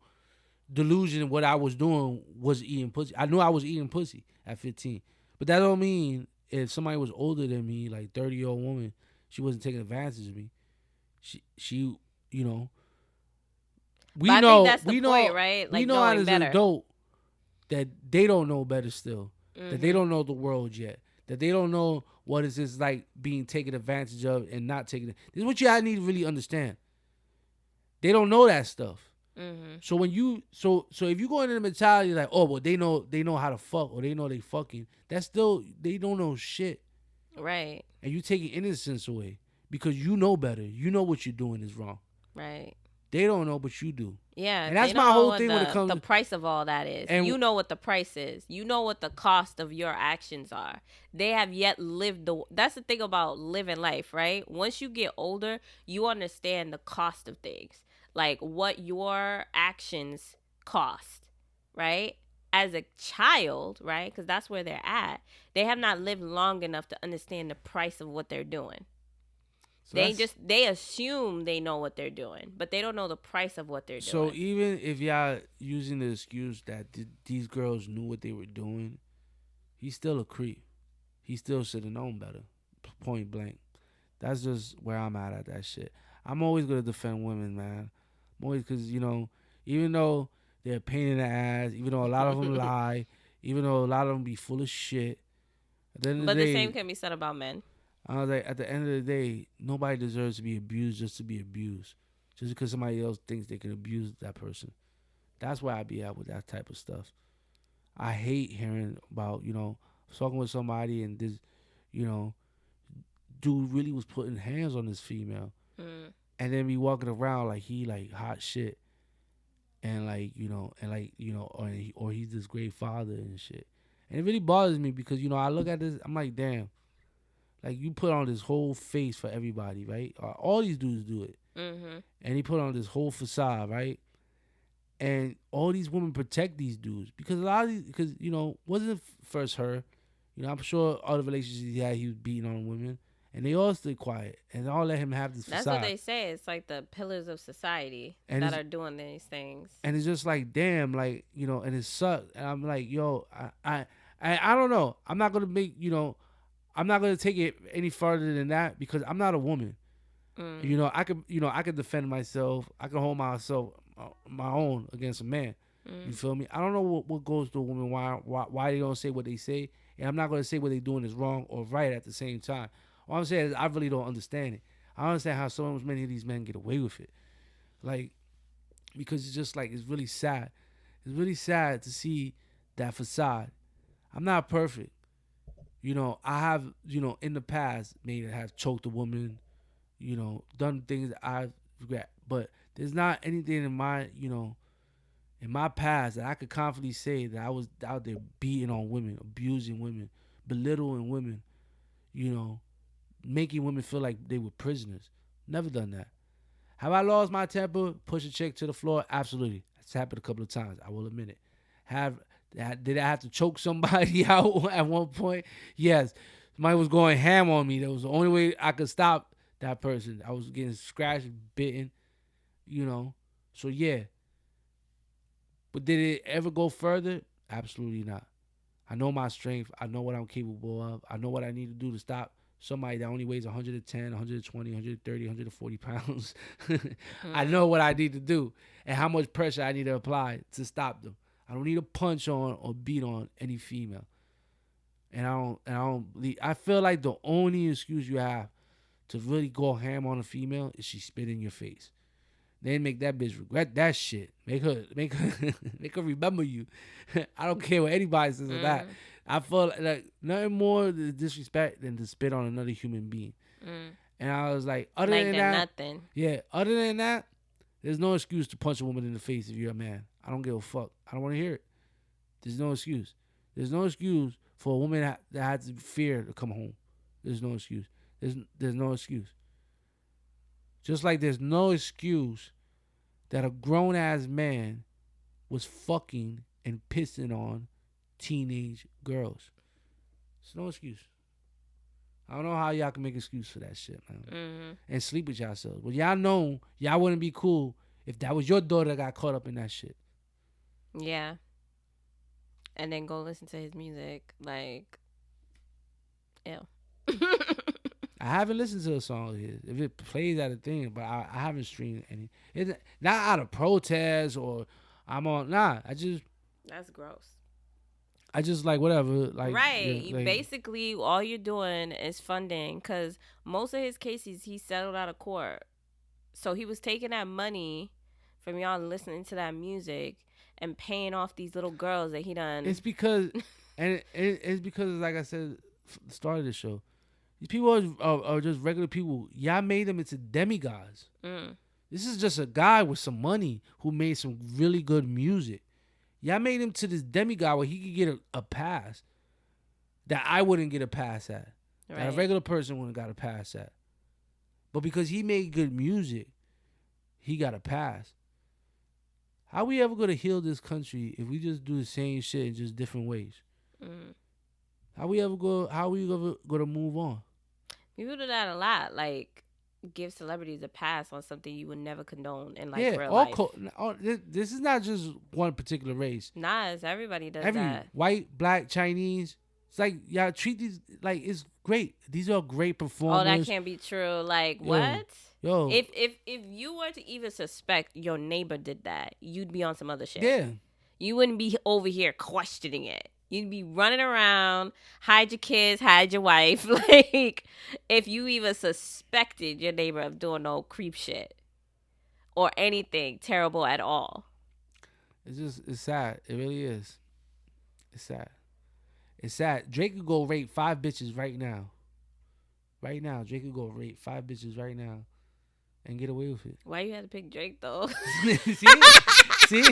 delusion what I was doing was eating pussy. I knew I was eating pussy at 15. But that don't mean if somebody was older than me, like 30-year-old woman, she wasn't taking advantage of me. She you know. I think that's the point, right? Like we know as an adult that they don't know better still. Mm-hmm. That they don't know the world yet. That they don't know what is this like being taken advantage of and not taking it. This is what you need to really understand. They don't know that stuff. Mm-hmm. So when you so if you go into the mentality like, oh well, they know how to fuck or they know they fucking, that's still they don't know shit. Right. And you taking innocence away because you know better. You know what you're doing is wrong. Right. They don't know, but you do. Yeah, and that's my whole thing when it comes to the price of all that is. And you know what the price is. You know what the cost of your actions are. They have yet lived that's the thing about living life, right? Once you get older, you understand the cost of things. Like what your actions cost, right? As a child, right? Because that's where they're at. They have not lived long enough to understand the price of what they're doing. So they assume they know what they're doing, but they don't know the price of what they're doing. So even if y'all using the excuse that these girls knew what they were doing, he's still a creep. He still should have known better. Point blank. That's just where I'm at that shit. I'm always gonna defend women, man. I'm always, because even though they're a pain in the ass, even though a lot of them lie, even though a lot of them be full of shit. But the same can be said about men. I was like, at the end of the day, nobody deserves to be abused just to be abused. Just because somebody else thinks they can abuse that person. That's where I be at with that type of stuff. I hate hearing about, talking with somebody and this, dude really was putting hands on this female. Mm. And then be walking around like he like hot shit. And or he's this great father and shit. And it really bothers me because, I look at this, I'm like, damn. Like, you put on this whole face for everybody, right? All these dudes do it. Mm-hmm. And he put on this whole facade, right? And all these women protect these dudes. Because wasn't first her. I'm sure all the relationships he had, he was beating on women. And they all stay quiet. And all let him have this facade. That's what they say. It's like the pillars of society that are doing these things. And it's just like, damn, like, and it sucks. And I'm like, yo, I don't know. I'm not going to make, I'm not gonna take it any further than that because I'm not a woman. Mm. I could defend myself. I can hold myself my own against a man. Mm. You feel me? I don't know what goes to a woman, why they don't say what they say, and I'm not gonna say what they're doing is wrong or right at the same time. All I'm saying is I really don't understand it. I don't understand how so many of these men get away with it, like, because it's just like it's really sad. It's really sad to see that facade. I'm not perfect. I have, in the past, maybe have choked a woman, done things that I regret. But there's not anything in my past that I could confidently say that I was out there beating on women, abusing women, belittling women, making women feel like they were prisoners. Never done that. Have I lost my temper, push a chick to the floor? Absolutely. It's happened a couple of times. I will admit it. Did I have to choke somebody out at one point? Yes. Somebody was going ham on me. That was the only way I could stop that person. I was getting scratched, bitten, you know. So yeah. But did it ever go further? Absolutely not. I know my strength. I know what I'm capable of. I know what I need to do to stop somebody that only weighs 110, 120, 130, 140 pounds. I know what I need to do and how much pressure I need to apply to stop them. I don't need to punch on or beat on any female. And I feel like the only excuse you have to really go ham on a female is she spit in your face. Then make that bitch regret that shit. Make her make her remember you. I don't care what anybody says of that. I feel like nothing more disrespect than to spit on another human being. And I was like, other than that, nothing. Yeah, other than that, there's no excuse to punch a woman in the face if you're a man. I don't give a fuck. I don't want to hear it. There's no excuse. There's no excuse for a woman that has to fear to come home. There's no excuse. There's no excuse. Just like there's no excuse that a grown-ass man was fucking and pissing on teenage girls. There's no excuse. I don't know how y'all can make excuse for that shit, man. And sleep with yourselves. But y'all know y'all wouldn't be cool if that was your daughter that got caught up in that shit. Yeah. And then go listen to his music. Like, ew. I haven't listened to a song of his. If it plays at a thing, but I haven't streamed any. It's not out of protest or I'm on. Nah, That's gross. I just like whatever. Like right. You know, like, basically, all you're doing is funding because most of his cases he settled out of court. So he was taking that money from y'all listening to that music and paying off these little girls that he done. It's because, and it's because, like I said, the start of the show, these people are just regular people. Y'all made them into demigods. This is just a guy with some money who made some really good music. Y'all made him to this demigod where he could get a pass that I wouldn't get a pass at. Right. That a regular person wouldn't got a pass at. But because he made good music, he got a pass. How we ever going to heal this country if we just do the same shit in just different ways? How we ever going to move on? People do that a lot. Like, give celebrities a pass on something you would never condone in like real life. This is not just one particular race. Nah, it's everybody does that. White, black, Chinese. It's like y'all treat these like it's great. These are great performers. Oh, that can't be true. Like what? Yo. If you were to even suspect your neighbor did that, you'd be on some other shit. Yeah. You wouldn't be over here questioning it. You'd be running around, hide your kids, hide your wife. Like, if you even suspected your neighbor of doing no creep shit or anything terrible at all. It's sad. It really is. It's sad. It's sad. Drake could go rape 5 bitches right now. Right now. Drake could go rape 5 bitches right now and get away with it. Why you had to pick Drake, though? See?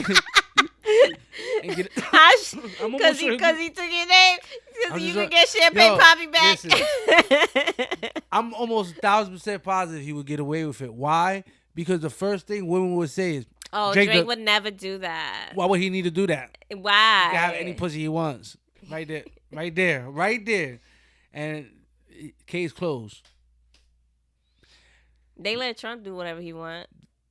Because he took your name. Because you could get Champagne Poppy back. Listen, I'm almost 1,000% positive he would get away with it. Why? Because the first thing women would say is, "Oh, Drake would never do that." Why would he need to do that? Why? He can have any pussy he wants. Right there. And case closed. They let Trump do whatever he want.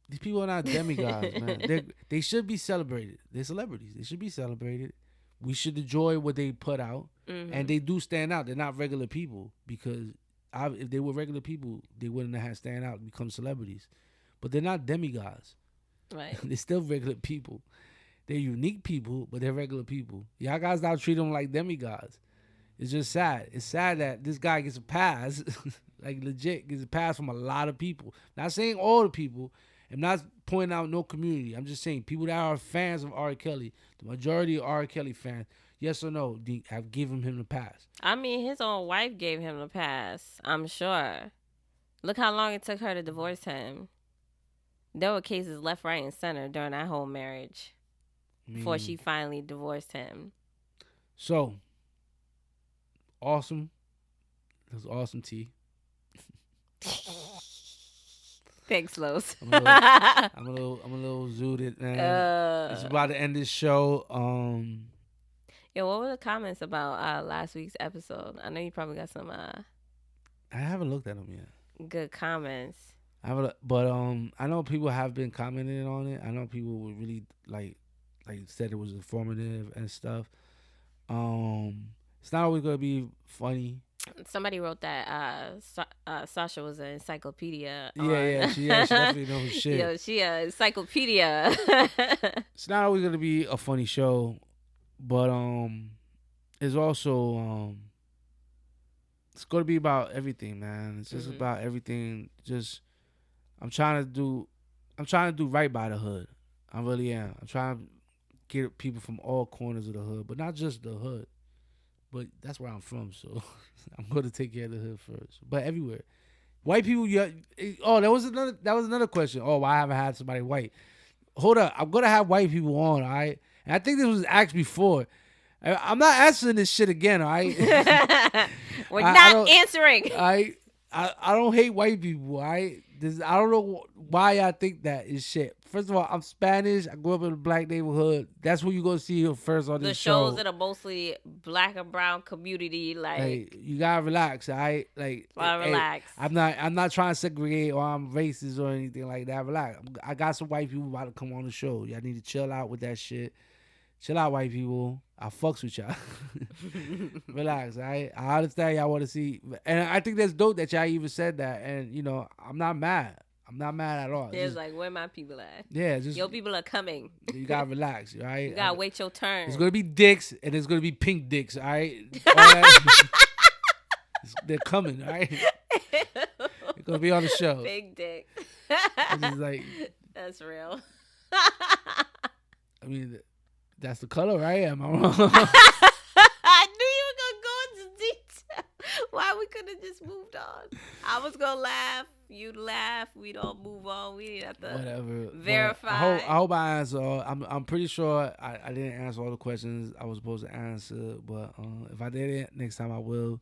These people are not demigods, man. They should be celebrated. They're celebrities. They should be celebrated. We should enjoy what they put out. And they do stand out. They're not regular people because if they were regular people, they wouldn't have stand out and become celebrities. But they're not demigods. Right. They're still regular people. They're unique people, but they're regular people. Y'all guys now treat them like demigods. It's just sad. It's sad that this guy gets a pass, like legit gets a pass from a lot of people. Not saying all the people. I'm not pointing out no community. I'm just saying people that are fans of R. Kelly, the majority of R. Kelly fans, yes or no, have given him the pass. I mean, his own wife gave him the pass, I'm sure. Look how long it took her to divorce him. There were cases left, right, and center during that whole marriage before she finally divorced him. So, awesome. It was awesome tea. Thanks, Los. I'm a little zooted, man. It's about to end this show. Yo, what were the comments about last week's episode? I know you probably got some I haven't looked at them yet. good comments. But I know people have been commenting on it. I know people were really like said it was informative and stuff. It's not always gonna be funny. Somebody wrote that Sasha was an encyclopedia. Yeah, she definitely knows shit. Yo, she a encyclopedia. It's not always gonna be a funny show, but it's also it's gonna be about everything, man. It's just about everything. Just I'm trying to do right by the hood. I really am. I'm trying to get people from all corners of the hood, but not just the hood. But that's where I'm from, so I'm gonna take care of the hood first. But everywhere, white people. Yeah. Oh, that was another question. Oh, why haven't I had somebody white? Hold up, I'm gonna have white people on. All right, and I think this was asked before. I'm not answering this shit again. All right. We're not answering. I don't hate white people. I don't know why I think that is shit. First of all, I'm Spanish. I grew up in a black neighborhood. That's what you gonna see first on this show. The shows that are mostly black and brown community, like you gotta relax. Relax. I'm not trying to segregate or I'm racist or anything like that. Relax. I got some white people about to come on the show. Y'all need to chill out with that shit. Chill out, white people. I fucks with y'all. Relax, I understand y'all want to see. And I think that's dope that y'all even said that. And, I'm not mad. I'm not mad at all. It's like, where my people at? Yeah. Just, your people are coming. You got to relax, all right? You got to wait your turn. It's going to be dicks and it's going to be pink dicks, all right? They're coming, all right? They're going to be on the show. Big dick. That's real. I mean... That's the color, right? Am I wrong? I knew you were going to go into detail. Why we could have just moved on? I was going to laugh. You'd laugh. We'd all move on. We didn't have to verify. I hope I answer all. I'm pretty sure I didn't answer all the questions I was supposed to answer. But if I didn't, next time I will.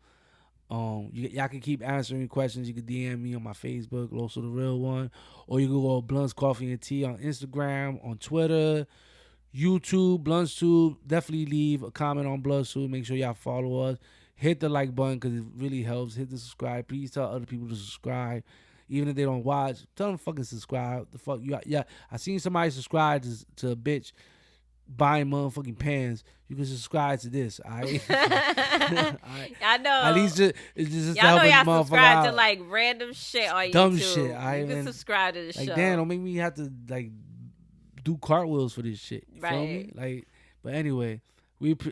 Y'all can keep answering questions. You can DM me on my Facebook, Loso the Real One. Or you can go Blunts Coffee and Tea on Instagram, on Twitter, YouTube, BluntsTube. Definitely leave a comment on BluntsTube. Make sure y'all follow us. Hit the like button because it really helps. Hit the subscribe. Please tell other people to subscribe. Even if they don't watch, tell them fucking subscribe. The fuck you? Yeah, I seen somebody subscribe to a bitch buying motherfucking pants. You can subscribe to this. All right? I know. At least it's just y'all know y'all subscribe out. To like random shit on Dumb YouTube. Shit. You can subscribe to the show. Like, damn, don't make me have to like do cartwheels for this shit. You right. Feel me? Like, but anyway,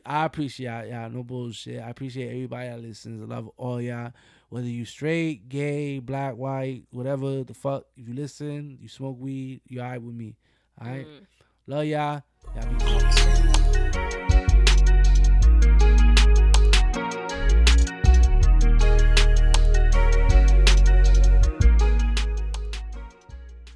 I appreciate y'all. No bullshit. I appreciate everybody that listens. I love all y'all. Whether you straight, gay, black, white, whatever the fuck. If you listen, you smoke weed, you alright with me. Alright? Love y'all. Y'all be